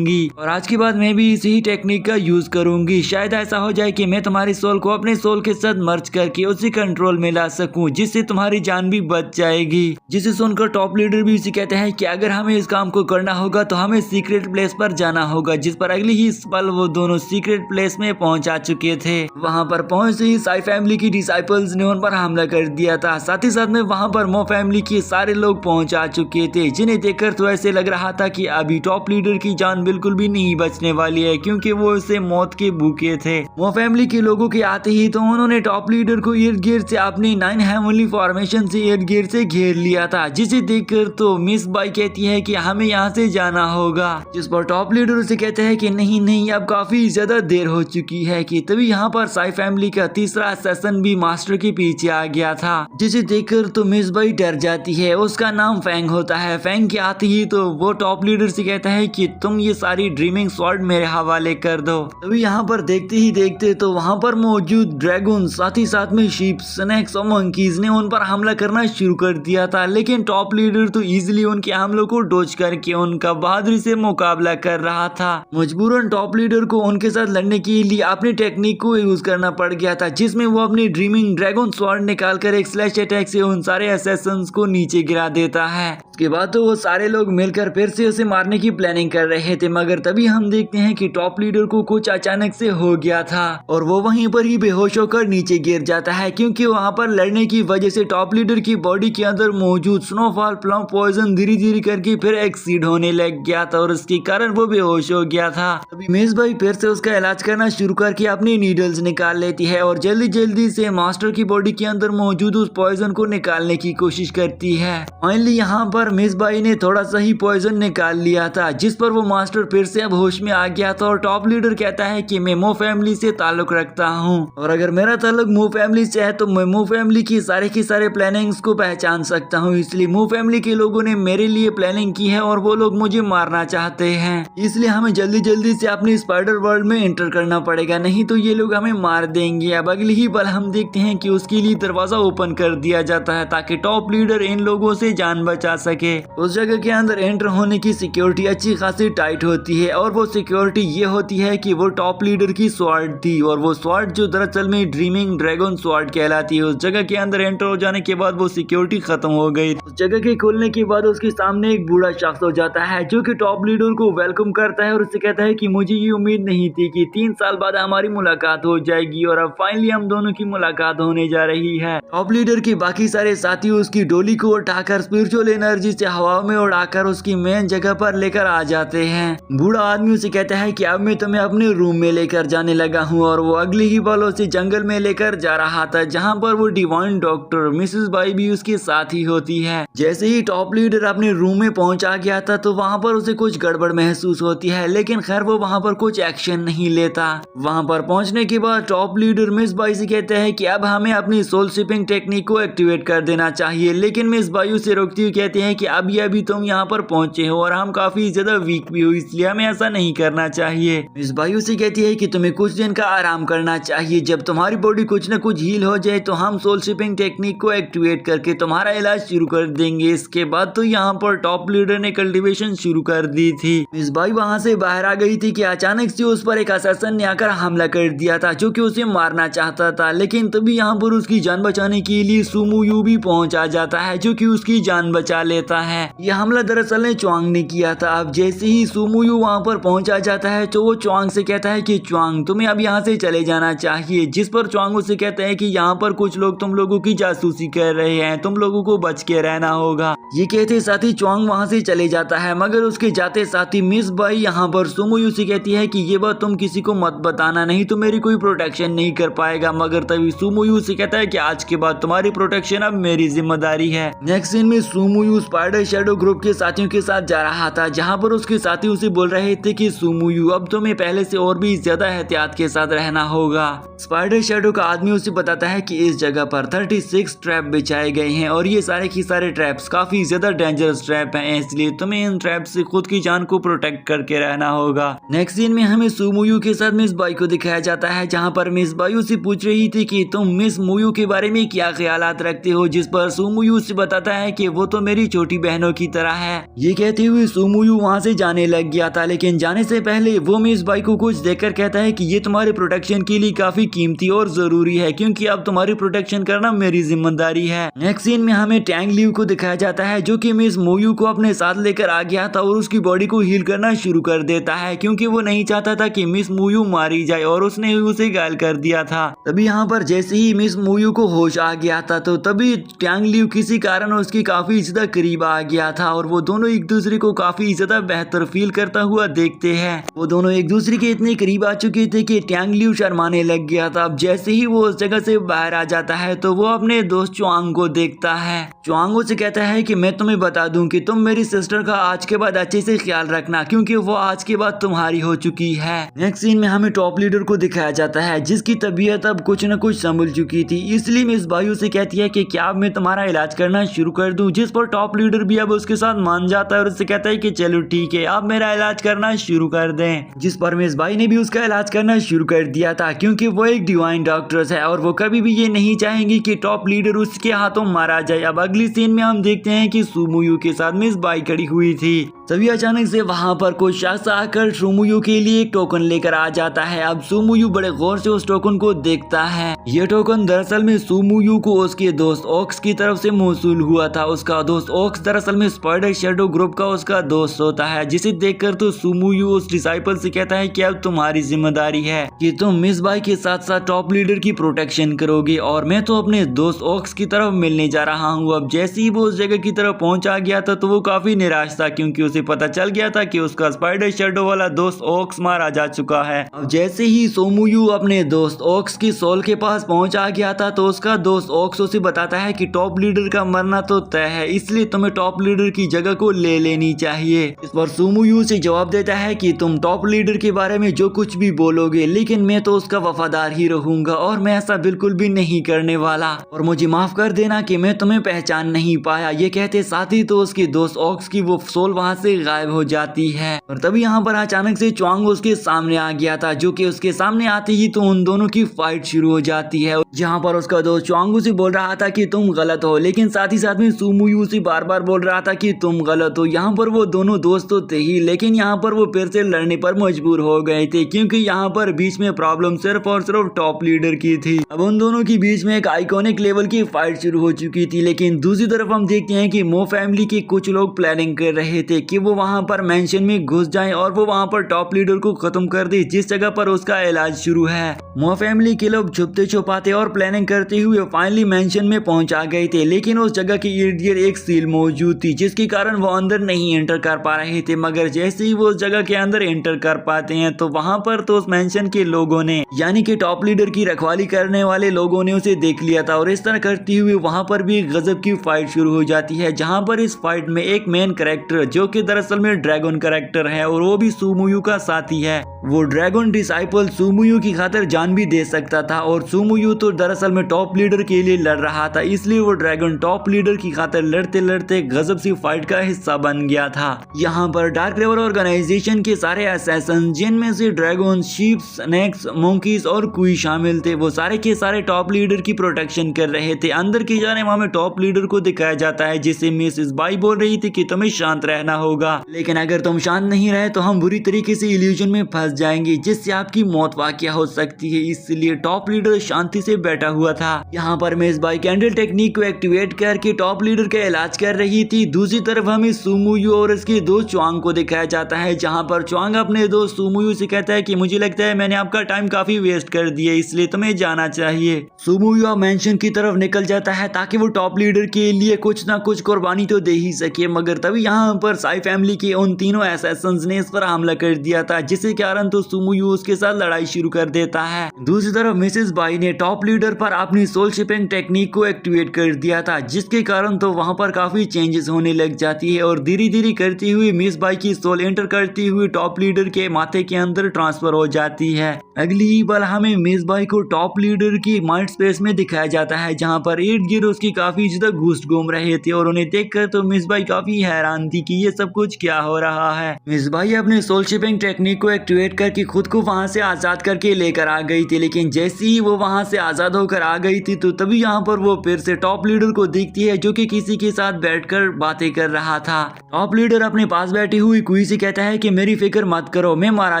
और आज के बाद मैं भी इसी ही टेक्निक का यूज करूंगी। शायद ऐसा हो जाए कि मैं तुम्हारी सोल को अपने सोल के साथ मर्ज करके उसी कंट्रोल में ला सकूं, जिससे तुम्हारी जान भी बच जाएगी। जिसे सुनकर टॉप लीडर भी उसे कहते हैं कि अगर हमें इस काम को करना होगा तो हमें सीक्रेट प्लेस पर जाना होगा, जिस पर अगली ही पल वो दोनों सीक्रेट प्लेस में पहुंचा चुके थे। वहां पर पहुंचते ही साई फैमिली की डिसाइपल्स ने उन पर हमला कर दिया था। साथ ही साथ में वहां पर मो फैमिली के सारे लोग पहुंचा चुके थे, जिन्हें देखकर तो ऐसे लग रहा था कि अभी टॉप लीडर की जान बिल्कुल भी नहीं बचने वाली है, क्योंकि वो उसे मौत के भूखे थे। मो फैमिली के लोगों के आते ही तो उन्होंने टॉप लीडर को इर्द गिर्द से अपनी 9 हेवनली फॉर्मेशन से इर्द गिर्द से घेर लिया था, जिसे देखकर तो मिस बाई कहती है कि हमें यहाँ से जाना होगा, जिस पर टॉप लीडर उसे कहते हैं कि नहीं नहीं अब काफी ज्यादा देर हो चुकी है। कि तभी यहाँ पर साई फैमिली का तीसरा सेशन भी मास्टर के पीछे आ गया था, जिसे देखकर तो मिस बाई डर जाती है। उसका नाम फैंग होता है। फैंग के आते ही तो वो टॉप लीडर से कहता है कि तुम तुम ये सारी ड्रीमिंग स्वॉर्ड मेरे हवाले कर दो। तभी यहाँ पर देखते ही देखते तो वहाँ पर मौजूद ड्रैगन साथ ही साथ में शीप, स्नेक्स और मंकीज ने उन पर हमला करना शुरू कर दिया था, लेकिन टॉप लीडर तो इजीली उनके हमलों को डोज करके उनका बहादुरी से मुकाबला कर रहा था। मजबूरन टॉप लीडर को उनके साथ लड़ने के लिए अपनी टेक्निक को यूज करना पड़ गया था, जिसमें वो अपनी ड्रीमिंग ड्रैगन स्वॉर्ड निकालकर एक स्लैश अटैक से उन सारे असैसिन्स को नीचे गिरा देता है। उसके बाद तो वो सारे लोग मिलकर फिर से उसे मारने की प्लानिंग कर रहे थे, मगर तभी हम देखते हैं कि टॉप लीडर को कुछ अचानक से हो गया था और वो वहीं पर ही बेहोश होकर नीचे गिर जाता है, क्योंकि वहां पर लड़ने की वजह से टॉप लीडर की बॉडी के अंदर मौजूद स्नोफॉल प्लम पॉइजन धीरे धीरे करके फिर एक्सीड होने लग गया था और उसके कारण वो बेहोश हो गया था। अभी मिस बाई फिर से उसका इलाज करना शुरू करके अपनी नीडल्स निकाल लेती है और जल्दी जल्दी से मास्टर की बॉडी के अंदर मौजूद उस पॉइजन को निकालने की कोशिश करती है। फाइनली यहाँ पर मिस बाई ने थोड़ा सा ही पॉइजन निकाल लिया था, जिस पर वो मास्टर फिर से अब होश में आ गया था और टॉप लीडर कहता है कि मैं मो फैमिली से ताल्लुक रखता हूँ और अगर मेरा ताल्लुक मो फैमिली से है तो मैं मो फैमिली की सारे प्लानिंग्स को पहचान सकता हूँ, इसलिए मो फैमिली के लोगों ने मेरे लिए प्लानिंग की है और वो लोग मुझे मारना चाहते हैं, इसलिए हमें जल्दी जल्दी से अपनी स्पाइडर वर्ल्ड में एंटर करना पड़ेगा, नहीं तो ये लोग हमें मार देंगे। अब अगले ही पल हम देखते हैं कि उसके लिए दरवाजा ओपन कर दिया जाता है ताकि टॉप लीडर इन लोगों से जान बचा सके। उस जगह के अंदर एंटर होने की सिक्योरिटी अच्छी खासी टाइट होती है और वो सिक्योरिटी ये होती है कि वो टॉप लीडर की स्वॉर्ड थी और वो स्वॉर्ड जो दरअसल में ड्रीमिंग ड्रैगन स्वॉर्ड कहलाती है। उस जगह के अंदर एंटर हो जाने के बाद वो सिक्योरिटी खत्म हो गई। उस जगह के खुलने के बाद उसके सामने एक बूढ़ा शख्स हो जाता है जो कि टॉप लीडर को वेलकम करता है और उससे कहता है कि मुझे ये उम्मीद नहीं थी कि 3 साल बाद हमारी मुलाकात हो जाएगी और अब फाइनली हम दोनों की मुलाकात होने जा रही है। टॉप लीडर के बाकी सारे साथी उसकी डोली को उठाकर स्पिरिचुअल एनर्जी से हवा में उड़ाकर उसकी मेन जगह पर लेकर आ जाते हैं। बूढ़ा आदमी उसे कहता है कि अब मैं तुम्हें अपने रूम में लेकर जाने लगा हूँ और वो अगले ही पल उसे जंगल में लेकर जा रहा था, जहाँ पर वो डिवाइन डॉक्टर मिसेस बाई भी उसके साथ ही होती है। जैसे ही टॉप लीडर अपने रूम में पहुंचा गया था तो वहाँ पर उसे कुछ गड़बड़ महसूस होती है, लेकिन खैर वो वहाँ पर कुछ एक्शन नहीं लेता। वहाँ पर पहुंचने के बाद टॉप लीडर मिस बाई से कहते हैं कि अब हमें अपनी सोल शिपिंग टेक्निक को एक्टिवेट कर देना चाहिए, लेकिन मिस बाई उसे रोकती हुई कहती है कि अभी तुम यहाँ पर पहुंचे हो और हम काफी ज्यादा वीक भी हो, इसलिए हमें ऐसा नहीं करना चाहिए। मिस बाई उसे कहती है कि तुम्हें कुछ दिन का आराम करना चाहिए, जब तुम्हारी बॉडी कुछ न कुछ हील हो जाए तो हम सोल शिपिंग टेक्निक को एक्टिवेट करके तुम्हारा इलाज शुरू कर देंगे। इसके बाद तो यहाँ पर टॉप लीडर ने कल्टीवेशन शुरू कर दी थी। मिस बाई वहाँ से बाहर आ गई थी कि अचानक से उस पर एक असैसिन ने आकर हमला कर दिया था जो कि उसे मारना चाहता था, लेकिन तभी यहाँ पर उसकी जान बचाने के लिए सुमुयू भी पहुंच आ जाता है जो कि उसकी जान बचा लेता है। यह हमला दरअसल ने च्वांग ने किया था। अब जैसे ही सुमुयू वहाँ पर पहुंच आ जाता है तो वो च्वांग से कहता है कि च्वांग तुम्हें अब यहाँ से चले जाना चाहिए, जिस पर च्वांग उसे कहता है कि यहाँ पर कुछ लोग तुम लोगों की जासूसी कर रहे हैं, तुम लोगों को बच के रहना होगा। ये कहते साथ ही च्वांग वहाँ से चले जाता है, मगर उसके जाते साथ ही मिस बाई यहाँ पर सुमुयू से कहती है कि ये बात तुम किसी को मत बताना, नहीं तो मेरी कोई प्रोटेक्शन नहीं कर पाएगा। मगर तभी सुमुयू से कहता है कि आज के बाद तुम्हारी प्रोटेक्शन अब मेरी जिम्मेदारी है। नेक्स्ट सीन में सुमुयू स्पाइडर शैडो ग्रुप के साथियों के साथ जा रहा था, जहाँ पर उसके साथी उसे बोल रहे थे कि सुमुयू अब तुम्हें पहले से और भी ज्यादा एहतियात के साथ रहना होगा। स्पाइडर शैडो का आदमी उसे बताता है कि इस जगह पर 36 ट्रैप बिछाए गए हैं और ये सारे के सारे ट्रैप्स काफी ज्यादा डेंजरस ट्रैप हैं, इसलिए तुम्हें इन ट्रैप से खुद की जान को प्रोटेक्ट करके रहना होगा। नेक्स्ट सीन में हमें सुमुयू के साथ मिस बाई को दिखाया जाता है, जहाँ पर मिस बाई उसे पूछ रही थी कि तुम मिस मुयू के बारे में क्या ख्यालात रखते हो, जिस पर सुमुयू से बताता है कि वो तो मेरी छोटी बहनों की तरह है। ये कहते हुए सुमुयू वहाँ से जाने लग गया था, लेकिन जाने से पहले वो मिस बाई को कुछ देकर कहता है कि ये तुम्हारे प्रोटेक्शन के लिए काफी कीमती और जरूरी है, क्योंकि अब तुम्हारी प्रोटेक्शन करना मेरी जिम्मेदारी है। नेक्स्ट सीन में हमें टैंग लिव को दिखाया जाता है, जो कि मिस मुयू को अपने साथ लेकर आ गया था और उसकी बॉडी को हील करना शुरू कर देता है, क्योंकि वो नहीं चाहता था कि मिस मुयू मारी जाए और उसने उसे घायल कर दिया था। तभी यहाँ पर जैसे ही मिस मुयू को होश आ गया था तो तभी टैंग लिव किसी कारण उसकी काफी ज्यादा करीब आ गया था और वो दोनों एक दूसरे को काफी ज्यादा बेहतर फील करता हुआ देखते हैं। वो दोनों एक दूसरे के इतने करीब आ चुके थे कि टैंग लिव शर्माने लग गया था। अब जैसे ही वो उस जगह से बाहर आ जाता है तो वो अपने दोस्त च्वांग को देखता है। च्वांग उसे कहता है कि मैं तुम्हें बता दूं कि तुम मेरी सिस्टर का आज के बाद अच्छे से ख्याल रखना, क्योंकि वो आज के बाद तुम्हारी हो चुकी है। नेक्स्ट सीन में हमें टॉप लीडर को दिखाया जाता है, जिसकी तबीयत अब कुछ न कुछ संभल चुकी थी, इसलिए मिस बाई उसे कहती है कि क्या मैं तुम्हारा इलाज करना शुरू कर दूं, जिस पर टॉप लीडर भी अब उसके साथ मान जाता है और उससे कहता है कि चलो ठीक है, आप मेरा इलाज करना शुरू कर दें। जिस पर मिस बाई ने भी उसका इलाज करना शुरू कर दिया था, क्योंकि वो एक डिवाइन डॉक्टर है और वो कभी भी ये नहीं चाहेंगी कि टॉप लीडर उसके हाथों मारा जाए। अब अगली सीन में हम देखते हैं कि सुमुयू के साथ मिस बाई खड़ी हुई थी। तभी अचानक से वहां पर कोई शख्स आकर सुमुयू के लिए एक टोकन लेकर आ जाता है। अब सुमुयू बड़े गौर से उस टोकन को देखता है। ये टोकन दरअसल में सुमुयू को उसके दोस्त ओक्स की तरफ से मौसूल हुआ था। उसका दोस्त ओक्स दरअसल में स्पाइडर शैडो ग्रुप का उसका दोस्त होता है, जिसे देखकर तो सुमुयू उस डिसाइपल से कहता है कि अब तुम्हारी जिम्मेदारी है कि तुम मिस बाई के साथ साथ टॉप लीडर की प्रोटेक्शन करोगे और मैं तो अपने दोस्त ओक्स की तरफ मिलने जा रहा हूँ। अब जैसे ही वो उस जगह की तरफ पहुंचा गया था तो वो काफी निराश था, क्योंकि उसे पता चल गया था कि उसका स्पाइडर शैडो वाला दोस्त ओक्स मारा जा चुका है। अब जैसे ही सुमुयू अपने दोस्त ओक्स की सोल के पास पहुंचा गया था तो उसका दोस्त ओक्स उसे बताता है कि टॉप लीडर का मरना तो तय है, इसलिए तुम्हें टॉप लीडर की जगह को ले लेनी चाहिए। इस पर सुमुयू से जवाब देता है कि तुम टॉप लीडर के बारे में जो कुछ भी बोलोगे, लेकिन मैं तो उसका वफादार ही रहूंगा और मैं ऐसा बिल्कुल भी नहीं करने वाला, और मुझे माफ कर देना कि मैं तुम्हें पहचान नहीं पाया। ये कहते साथ ही तो उसके दोस्त ओक्स की वो सोल वहां से गायब हो जाती है। और तभी यहाँ पर अचानक से च्वांग उसके सामने आ गया था, जो कि उसके सामने आते ही तो उन दोनों की फाइट शुरू हो जाती है, जहाँ पर उसका दोस्त च्वांग उसे बोल रहा था कि तुम गलत हो, लेकिन साथ ही साथ में सुमुयू उसे बार बार बोल रहा था कि तुम गलत हो। यहाँ पर वो दोनों दोस्त तो थे ही, लेकिन यहाँ पर वो फिर से लड़ने पर मजबूर हो गए थे, क्योंकि यहाँ पर बीच में प्रॉब्लम सिर्फ और सिर्फ टॉप लीडर की थी। अब उन दोनों के बीच में एक आइकॉनिक लेवल की फाइट शुरू हो चुकी थी। लेकिन दूसरी तरफ हम देखते हैं कि मो फैमिली के कुछ लोग प्लानिंग कर रहे थे कि वो वहां पर मेंशन में घुस जाएं और वो वहां पर टॉप लीडर को खत्म कर दे, जिस जगह पर उसका इलाज शुरू है। मो फैमिली के लोग छुपते छुपाते और प्लानिंग करते हुए फाइनली मेंशन में पहुंचा गए थे, लेकिन उस जगह के इर्द गिर्द एक सील मौजूद थी, जिसके कारण वो अंदर नहीं एंटर कर पा रहे थे। मगर जैसे ही वो उस जगह के अंदर एंटर कर पाते हैं तो वहां पर तो उस मेंशन के लोगों ने, यानी कि टॉप लीडर की रखवाली करने वाले लोगों ने उसे देख लिया था, और इस तरह करते हुए वहां पर भी गजब की फाइट शुरू हो जाती है, जहां पर इस फाइट में एक मेन कैरेक्टर जो कि दरअसल में ड्रैगन कैरेक्टर है और वो भी सुमुयू का साथी है, वो ड्रैगन डिसाइपल सुमुयू की खातिर जान भी दे सकता था, और सुमुयू तो दरअसल में टॉप लीडर के लिए लड़ रहा था, इसलिए वो ड्रैगन टॉप लीडर की खातिर लड़ते लड़ते गजब सी फाइट का हिस्सा बन गया था। यहाँ पर डार्क रिवर ऑर्गेनाइजेशन के सारे असैसन, जिनमें से ड्रैगन, शीप, स्नेक्स, मोंकीज और कुई शामिल थे, वो सारे के सारे टॉप लीडर की प्रोटेक्शन कर रहे थे। अंदर की जाने हमें टॉप लीडर को दिखाया जाता है, जिसे मिसेस बाई बोल रही थी कि तुम्हें शांत रहना होगा, लेकिन अगर तुम शांत नहीं रहे तो हम बुरी तरीके से इल्यूजन में फंस जाएंगे, जिससे आपकी मौत वाक़या हो सकती है। इसलिए टॉप लीडर शांति से बैठा हुआ था। यहाँ पर मिस बाई कैंडल टेक्निक को एक्टिवेट करके टॉप लीडर का इलाज कर रही थी। दूसरी तरफ हमें सुमुयू और उसके दोस्त च्वांग को दिखाया जाता है, जहाँ पर च्वांग अपने दोस्त सुमुयू से कहता है कि मुझे लगता है मैंने आपका टाइम काफी वेस्ट कर दिया, इसलिए तुम्हें जाना चाहिए। सुमुयू मेंशन की तरफ निकल जाता है ताकि वो टॉप लीडर के लिए कुछ ना कुछ कुर्बानी तो दे ही सके, मगर तभी यहाँ पर साई फैमिली के उन तीनों असैसिन्स ने इस पर हमला कर दिया था, जिसके कारण तो सुमुयू उसके साथ लड़ाई शुरू कर देता है। दूसरी तरफ मिसेस बाई ने टॉप लीडर पर अपनी सोल शिपिंग टेक्निक को एक्टिवेट कर दिया था, जिसके कारण तो वहां पर काफी चेंजेस होने लग जाती है, और धीरे धीरे करती हुई मिस बाई की सोल एंटर करती हुई टॉप लीडर के माथे के अंदर ट्रांसफर हो जाती है। अगली बार हमें मिस बाई को टॉप लीडर की माइंड स्पेस में दिखाया जाता है, जहां पर इर्द गिर्द उसकी काफी ज्यादा घुस घूम रहे थे, और उन्हें देखकर तो मिस बाई काफी हैरान थी कि ये सब कुछ क्या हो रहा है। मिस बाई अपने सोल शिपिंग टेक्निक को एक्टिवेट करके खुद को वहां से आजाद करके लेकर आ गई थी, लेकिन जैसे ही वो वहां से आजाद होकर आ गई थी तो तभी यहाँ पर वो फिर से टॉप लीडर को दिखती है, जो कि किसी के साथ बैठकर बातें कर रहा था। टॉप लीडर अपने पास बैठी हुई कुई से कहता है कि मेरी फिक्र मत करो, मैं मारा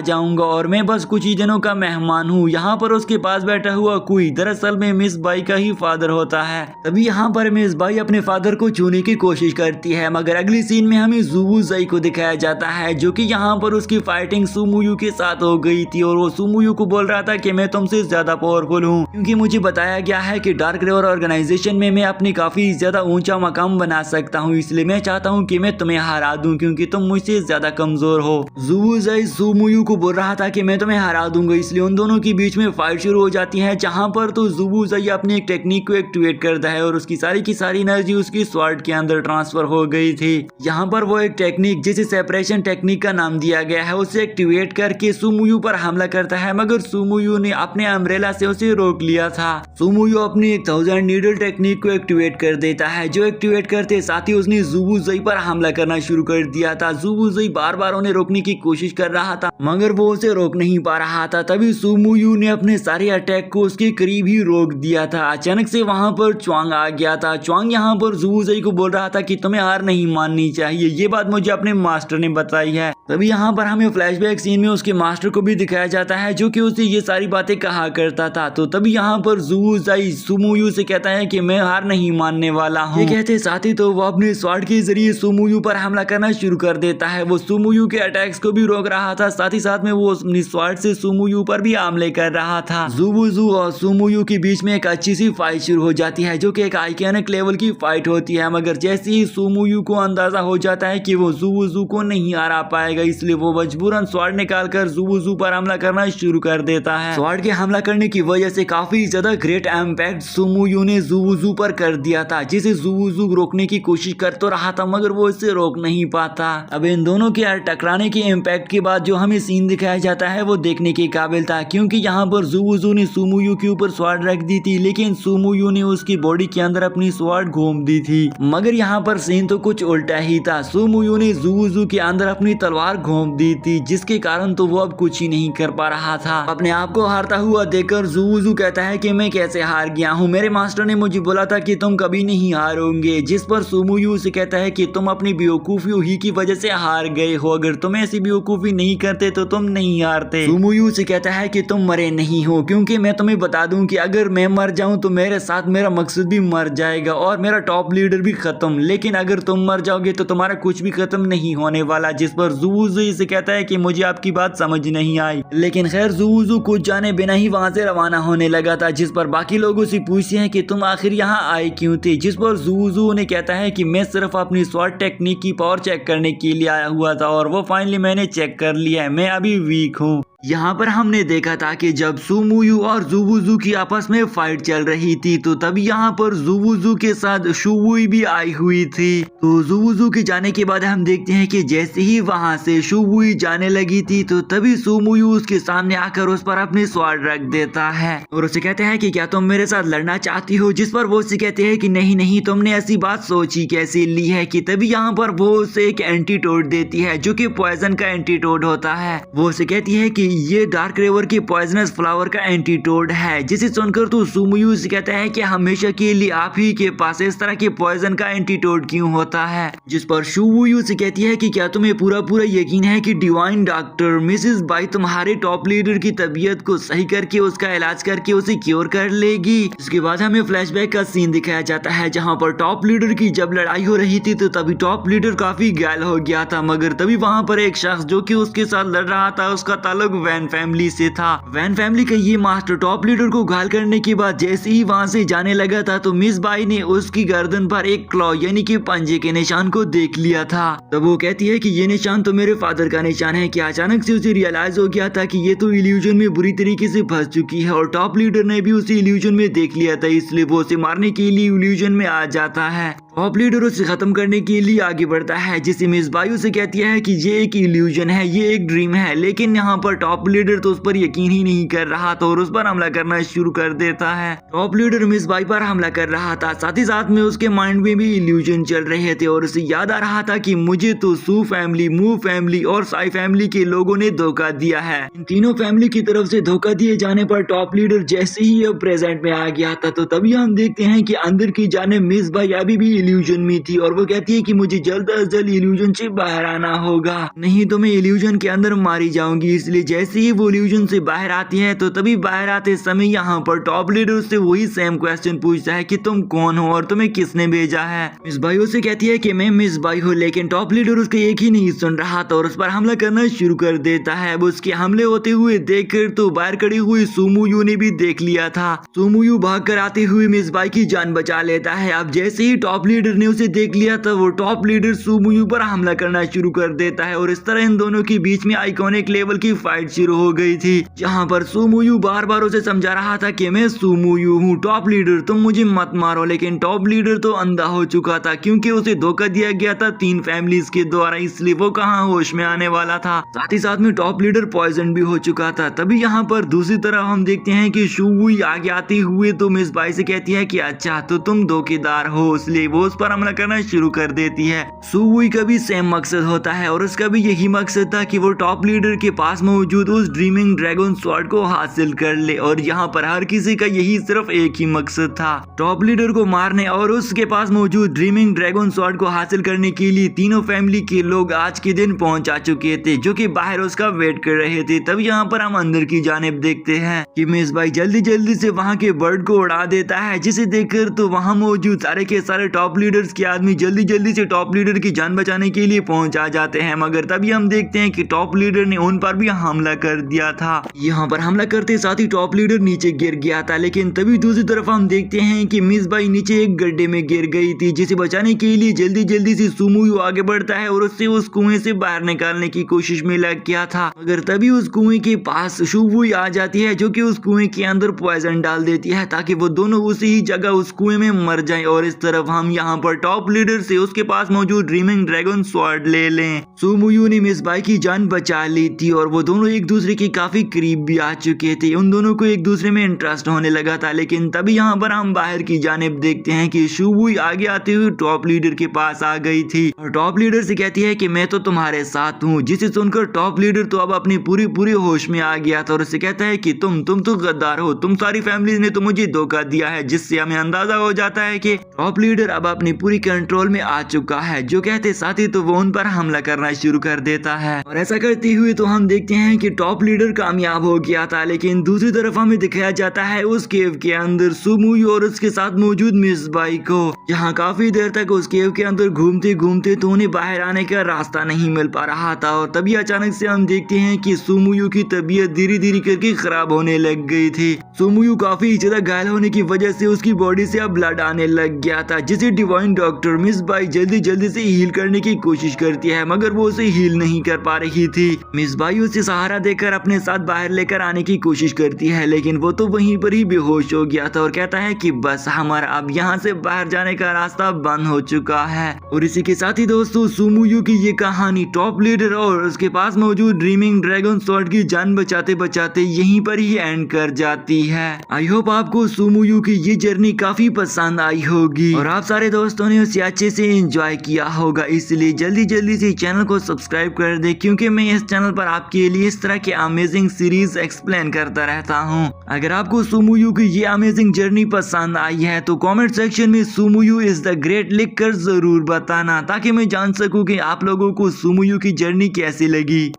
जाऊंगा और मैं बस कुछ ही दिनों का मेहमान हूँ। यहाँ पर उसके पास बैठा हुआ कुई दरअसल में मिस बाई का ही फादर होता है। तभी यहाँ पर मिस बाई अपने फादर को छूने की कोशिश करती है, मगर अगली सीन में हमें ज़ुवुज़ाई को दिखाया जाता है, जो कि यहाँ पर उसकी फाइटिंग सुमुयू के साथ हो गई थी, और वो सुमुयू को बोल रहा था कि मैं तुमसे ज्यादा पावरफुल हूँ, क्योंकि मुझे बताया गया है कि डार्क रिवर ऑर्गेनाइजेशन में मैं अपनी काफी ज्यादा ऊंचा मकाम बना सकता हूँ, इसलिए मैं चाहता हूँ कि मैं तुम्हें हरा दूं, क्योंकि तुम मुझसे ज्यादा कमजोर हो। ज़ुवुज़ाई सुमुयू को बोल रहा था कि मैं तुम्हें हरा दूंगा, इसलिए उन दोनों के बीच में फाइट शुरू हो जाती है, जहाँ पर तो ज़ुवुज़ाई अपनी एक टेक्निक को एक्टिवेट करता है और उसकी सारी की सारी एनर्जी उसकी स्वॉर्ड के अंदर ट्रांसफर हो गई थी। यहाँ पर वो एक टेक्निक जिसे सेपरेशन टेक्निक का नाम दिया गया है उसे एक्टिवेट करके सुमुयू पर हमला करता है, मगर सुमुयू ने अपने अम्ब्रेला से उसे रोक लिया था। सुमुयू अपनी 1000 नीडल टेक्निक को एक्टिवेट कर देता है, जो एक्टिवेट करते साथ ही उसने ज़ुबुज़ुई पर हमला करना शुरू कर दिया था। ज़ुबुज़ुई बार बार उन्हें रोकने की कोशिश कर रहा था मगर वो उसे रोक नहीं पा रहा था। तभी सुमुयू ने अपने सारे अटैक को उसके करीब ही रोक दिया था। अचानक से वहां पर च्वांग आ गया था। च्वांग यहाँ पर ज़ुबुज़ुई को बोल रहा था कि तुम्हें हार नहीं माननी चाहिए, ये बात मुझे अपने मास्टर ने बताई है। तभी यहाँ पर हमें फ्लैशबैक सीन में उसके मास्टर को भी दिखाया जाता है जो कि उसे ये सारी बातें कहा करता था। तो तभी यहाँ पर ज़ुबुज़ुई सुमुयू से कहता है कि मैं हार नहीं मानने वाला हूँ। ये कहते साथ ही तो वो अपने स्वॉर्ड के जरिए सुमुयू पर हमला करना शुरू कर देता है। वो सुमुयू के अटैक्स को भी रोक रहा था, साथ ही साथ में वो अपनी स्वॉर्ड से सुमुयू पर भी हमले कर रहा था। ज़ुबुज़ु और सुमुयू के बीच में एक अच्छी सी फाइट शुरू हो जाती है जो कि एक आइकॉनिक लेवल की फाइट होती है, मगर जैसे ही सुमुयू को अंदाजा हो जाता है कि वो ज़ुबुज़ु को नहीं हरा पाएगा, इसलिए वो मजबूरन स्वॉर्ड निकालकर ज़ुबुज़ु पर हमला करना शुरू कर देता है। स्वॉर्ड के हमला करने की वजह से काफी ज्यादा ग्रेट इम्पैक्ट सुमुयू ने ज़ुबुज़ु पर कर दिया था, जिसे ज़ुबुज़ु रोकने की कोशिश कर तो रहा था मगर वो इसे रोक नहीं पाता। अब इन दोनों के टकराने के इम्पैक्ट के बाद जो हमें सीन दिखाया जाता है वो देखने के काबिल था, क्योंकि यहाँ पर ज़ुबुज़ु ने सुमुयू के ऊपर स्वॉर्ड रख दी थी लेकिन सुमुयू ने उसकी बॉडी के अंदर अपनी स्वॉर्ड घूम दी थी। मगर यहाँ पर सीन तो कुछ उल्टा ही था। सुमुयू ने ज़ुबुज़ु के अंदर अपनी तलवार घूम दी थी, जिसके कारण तो वो अब कुछ ही नहीं कर पा रहा था। अपने आप को हारता हुआ देखकर ज़ुबुज़ु कहता है कि मैं कैसे हार गया हूँ, मेरे मास्टर ने मुझे बोला था कि तुम कभी नहीं हारोगे। जिस पर सुमुयू से कहता है कि तुम अपनी बेवकूफी ही की वजह से हार गए हो, अगर तुम ऐसी बेवकूफी नहीं करते तो तुम नहीं हारते। सुमुयू से कहता है कि तुम मरे नहीं हो, क्योंकि मैं तुम्हें बता दूं कि अगर मैं मर जाऊं तो मेरे साथ मेरा मकसद भी मर जाएगा और मेरा टॉप लीडर भी खत्म, लेकिन अगर तुम मर जाओगे तो तुम्हारा कुछ भी खत्म नहीं होने वाला। जिस पर ज़ुबुज़ु से कहता है कि मुझे आपकी बात समझ नहीं आई, लेकिन खैर ज़ुबुज़ु कुछ जाने बिना ही वहां से रवाना होने लगा था। जिस पर बाकी लोगों से पूछते हैं कि तुम आखिर यहाँ आए क्यों थे, जिस पर ज़ुबुज़ु ने कहता है कि मैं सिर्फ अपनी स्वॉर्ड टेक्निक की पावर चेक करने के लिए आया हुआ था और वो फाइनली मैंने चेक कर लिया है, मैं अभी वीक हूँ। यहाँ पर हमने देखा था कि जब सुमुयू और ज़ुबुज़ु की आपस में फाइट चल रही थी तो तभी यहाँ पर ज़ुबुज़ु के साथ शुवुई भी आई हुई थी। तो ज़ुबुज़ु के जाने के बाद हम देखते हैं कि जैसे ही वहाँ से शुवुई जाने लगी थी तो तभी सुमुयू उसके सामने आकर उस पर अपने स्वॉर्ड रख देता है और उसे कहते हैं कि क्या तुम मेरे साथ लड़ना चाहती हो, जिस पर वो उसे कहते हैं कि नहीं नहीं, तुमने ऐसी बात सोची कैसे ली है। कि तभी यहाँ पर वो उसे एक एंटीटोड देती है जो कि पॉइजन का एंटीटोड होता है। वो उसे कहती है कि ये डार्क रिवर के पॉइजनस फ्लावर का एंटीटोड है, जिसे सुनकर तो सुमुयू से कहता है कि हमेशा के लिए आप ही के पास इस तरह के पॉइजन का एंटीटोड क्यों होता है। जिस पर शुवुयू से कहती है कि क्या तुम्हें पूरा पूरा यकीन है कि डिवाइन डॉक्टर मिसेस बाई तुम्हारे टॉप लीडर की तबीयत को सही करके उसका इलाज करके उसे क्योर कर लेगी। इसके बाद हमें फ्लैशबैक का सीन दिखाया जाता है जहाँ पर टॉप लीडर की जब लड़ाई हो रही थी तो तभी टॉप लीडर काफी घायल हो गया था, मगर तभी वहाँ पर एक शख्स जो कि उसके साथ लड़ रहा था उसका ताल्लुक वैन फैमिली से था। वैन फैमिली का ये मास्टर टॉप लीडर को घायल करने के बाद जैसे ही वहाँ से जाने लगा था तो मिस बाई ने उसकी गर्दन पर एक क्लॉ यानी कि पंजे के निशान को देख लिया था। तब वो कहती है कि ये निशान तो मेरे फादर का निशान है। कि अचानक से उसे रियलाइज हो गया था कि ये तो इल्यूजन में बुरी तरीके से फंस चुकी है और टॉप लीडर ने भी उसे इल्यूजन में देख लिया था, इसलिए वो उसे मारने के लिए इल्यूजन में आ जाता है। टॉप लीडर उसे खत्म करने के लिए आगे बढ़ता है, जिसे मिस बाई उसे कहती है कि ये एक इल्यूजन है, ये एक ड्रीम है, लेकिन यहाँ पर टॉप लीडर तो उस पर यकीन ही नहीं कर रहा था और उस पर हमला करना शुरू कर देता है। टॉप लीडर मिस बाई पर हमला कर रहा था, साथ ही साथ में उसके माइंड में भी इल्यूजन चल रहे थे और उसे याद आ रहा था कि मुझे तो सू फैमिली, मू फैमिली और साई फैमिली के लोगों ने धोखा दिया है। इन तीनों फैमिली की तरफ से धोखा दिए जाने पर टॉप लीडर जैसे ही अब प्रेजेंट में आ गया था तो तभी हम देखते हैं कि अंदर की जाने मिस बाई अभी भी इल्यूजन में थी और वो कहती है कि मुझे जल्द अज जल्द इल्यूजन से बाहर आना होगा, नहीं तो मैं इल्यूजन के अंदर मारी जाऊंगी। इसलिए जैसे ही वो इल्यूजन से बाहर आती है तो तभी बाहर आते समय यहाँ पर टॉप लीडर से वही सेम क्वेश्चन पूछता है कि तुम कौन हो और तुम्हें किसने भेजा है। मिस बाई उसे कहती है कि मैं मिस बाई हूँ, लेकिन टॉप लीडर उसका एक ही नहीं सुन रहा था और उस पर हमला करना शुरू कर देता है। अब उसके हमले होते हुए देखकर तो बाहर खड़ी हुई सुमुयू ने भी देख लिया था। सुमुयू भाग कर आते हुए मिस बाई की जान बचा लेता है। अब जैसे ही टॉप लीडर ने उसे देख लिया तब वो टॉप लीडर सुमुयू पर हमला करना शुरू कर देता है और इस तरह इन दोनों के बीच में आइकॉनिक लेवल की फाइट शुरू हो गई थी, जहाँ पर सुमुयू बार बार उसे समझा रहा था कि मैं सुमुयू हूँ, टॉप लीडर तुम मुझे मत मारो। लेकिन टॉप लीडर तो अंधा हो चुका था क्योंकि उसे धोखा दिया गया था 3 फैमिलीज के द्वारा, इसलिए वो कहाँ होश में आने वाला था। साथ ही साथ में टॉप लीडर पॉइजन भी हो चुका था। तभी यहाँ पर दूसरी तरफ हम देखते हैं कि शुवुई आगे आते हुए तो मिस बाई से कहती है कि अच्छा तो तुम धोखेदार हो, इसलिए वो उस पर हमला करना शुरू कर देती है। शुवुई का भी सेम मकसद होता है और उसका भी यही मकसद था कि वो टॉप लीडर के पास मौजूद उस ड्रीमिंग ड्रैगन स्वॉर्ड को हासिल कर ले, और यहाँ पर हर किसी का यही सिर्फ एक ही मकसद था, टॉप लीडर को मारने और उसके पास मौजूद ड्रीमिंग ड्रैगन स्वॉर्ड को हासिल करने के लिए तीनों फैमिली के लोग आज के दिन पहुंचा चुके थे, जो कि बाहर उसका वेट कर रहे थे। तब यहाँ पर हम अंदर की जानिब देखते हैं कि मिस बाई जल्दी जल्दी से वहाँ के बर्ड को उड़ा देता है, जिसे देखकर तो वहाँ मौजूद सारे के सारे टॉप लीडर्स के आदमी जल्दी जल्दी से टॉप लीडर की जान बचाने के लिए पहुंच आ जाते हैं। मगर तभी हम देखते हैं कि टॉप लीडर ने उन पर भी हमला कर दिया था। यहाँ पर हमला करते साथ ही टॉप लीडर नीचे गिर गया था, लेकिन तभी दूसरी तरफ हम देखते हैं कि मिस बाई नीचे एक गड्ढे में गिर गई थी, जिसे बचाने के लिए जल्दी जल्दी से सुमुयू आगे बढ़ता है और उससे उस कुएं से बाहर निकालने की कोशिश में लग गया था। मगर तभी उस कुएं के पास शुवुई आ जाती है, जो कि उस कुएं के अंदर पॉइजन डाल देती है ताकि वो दोनों उसी ही जगह उस कुएं में मर जाएं। और इस तरफ हम यहाँ पर टॉप लीडर से उसके पास मौजूद ड्रीमिंग ड्रैगन स्वॉर्ड ले लें। सुमुयू ने मिस बाई की जान बचा ली थी और वो दोनों एक दूसरे के काफी करीब भी आ चुके थे, उन दोनों को एक दूसरे में इंटरेस्ट होने लगा था। लेकिन तभी यहाँ पर हम बाहर की जानिब देखते हैं कि शुवुई आगे आते हुए टॉप लीडर के पास आ गई थी और टॉप लीडर से कहती है कि मैं तो तुम्हारे साथ हूँ, जिसे सुनकर टॉप लीडर तो अब अपनी पूरी होश में आ गया था और उससे कहता है कि तुम तो गद्दार हो, तुम सारी फैमिली ने तो मुझे धोखा दिया है, जिससे हमें अंदाजा हो जाता है कि टॉप लीडर अब अपनी पूरी कंट्रोल में आ चुका है। जो कहते साथ ही तो वो उन पर हमला करना शुरू कर देता है और ऐसा करते हुए तो हम देखते हैं कि टॉप लीडर कामयाब हो गया था। लेकिन दूसरी तरफ हमें दिखाया जाता है उस केव के अंदर सुमुयू और उसके साथ मौजूद मिस बाई को, जहाँ काफी देर तक उस केव के अंदर घूमते घूमते तो उन्हें बाहर आने का रास्ता नहीं मिल पा रहा था। और तभी अचानक से हम देखते हैं कि सुमुयू की तबीयत धीरे धीरे करके खराब होने लग गई थी। सुमुयू काफी ज्यादा घायल होने की वजह से उसकी बॉडी से अब ब्लड आने लग गया था, जिसे डिवाइन डॉक्टर मिस बाई जल्दी जल्दी से हील करने की कोशिश करती है, मगर वो उसे हील नहीं कर पा रही थी। मिस बाई उसे सहारा देकर अपने साथ बाहर लेकर आने की कोशिश करती है, लेकिन वो तो वहीं पर ही बेहोश हो गया था और कहता है कि बस हमारा अब यहाँ से बाहर जाने का रास्ता बंद हो चुका है। और इसी के साथ ही दोस्तों सुमुयू की ये कहानी टॉप लीडर और उसके पास मौजूद ड्रीमिंग ड्रैगन स्वॉर्ड की जान बचाते बचाते यहीं पर ही एंड कर जाती है। आई होप आपको सुमुयू की ये जर्नी काफी पसंद आई होगी और आप सारे दोस्तों ने उसे अच्छे से एंजॉय किया होगा, इसलिए जल्दी जल्दी से चैनल को सब्सक्राइब कर दे, क्योंकि मैं इस चैनल पर आपके लिए इस तरह के अमेजिंग सीरीज एक्सप्लेन करता रहता हूँ। अगर आपको सुमुयू की ये अमेजिंग जर्नी पसंद आई है तो कमेंट सेक्शन में सुमुयू इज द ग्रेट लिखकर जरूर बताना, ताकि मैं जान सकूं कि आप लोगों को सुमुयू की जर्नी कैसी लगी।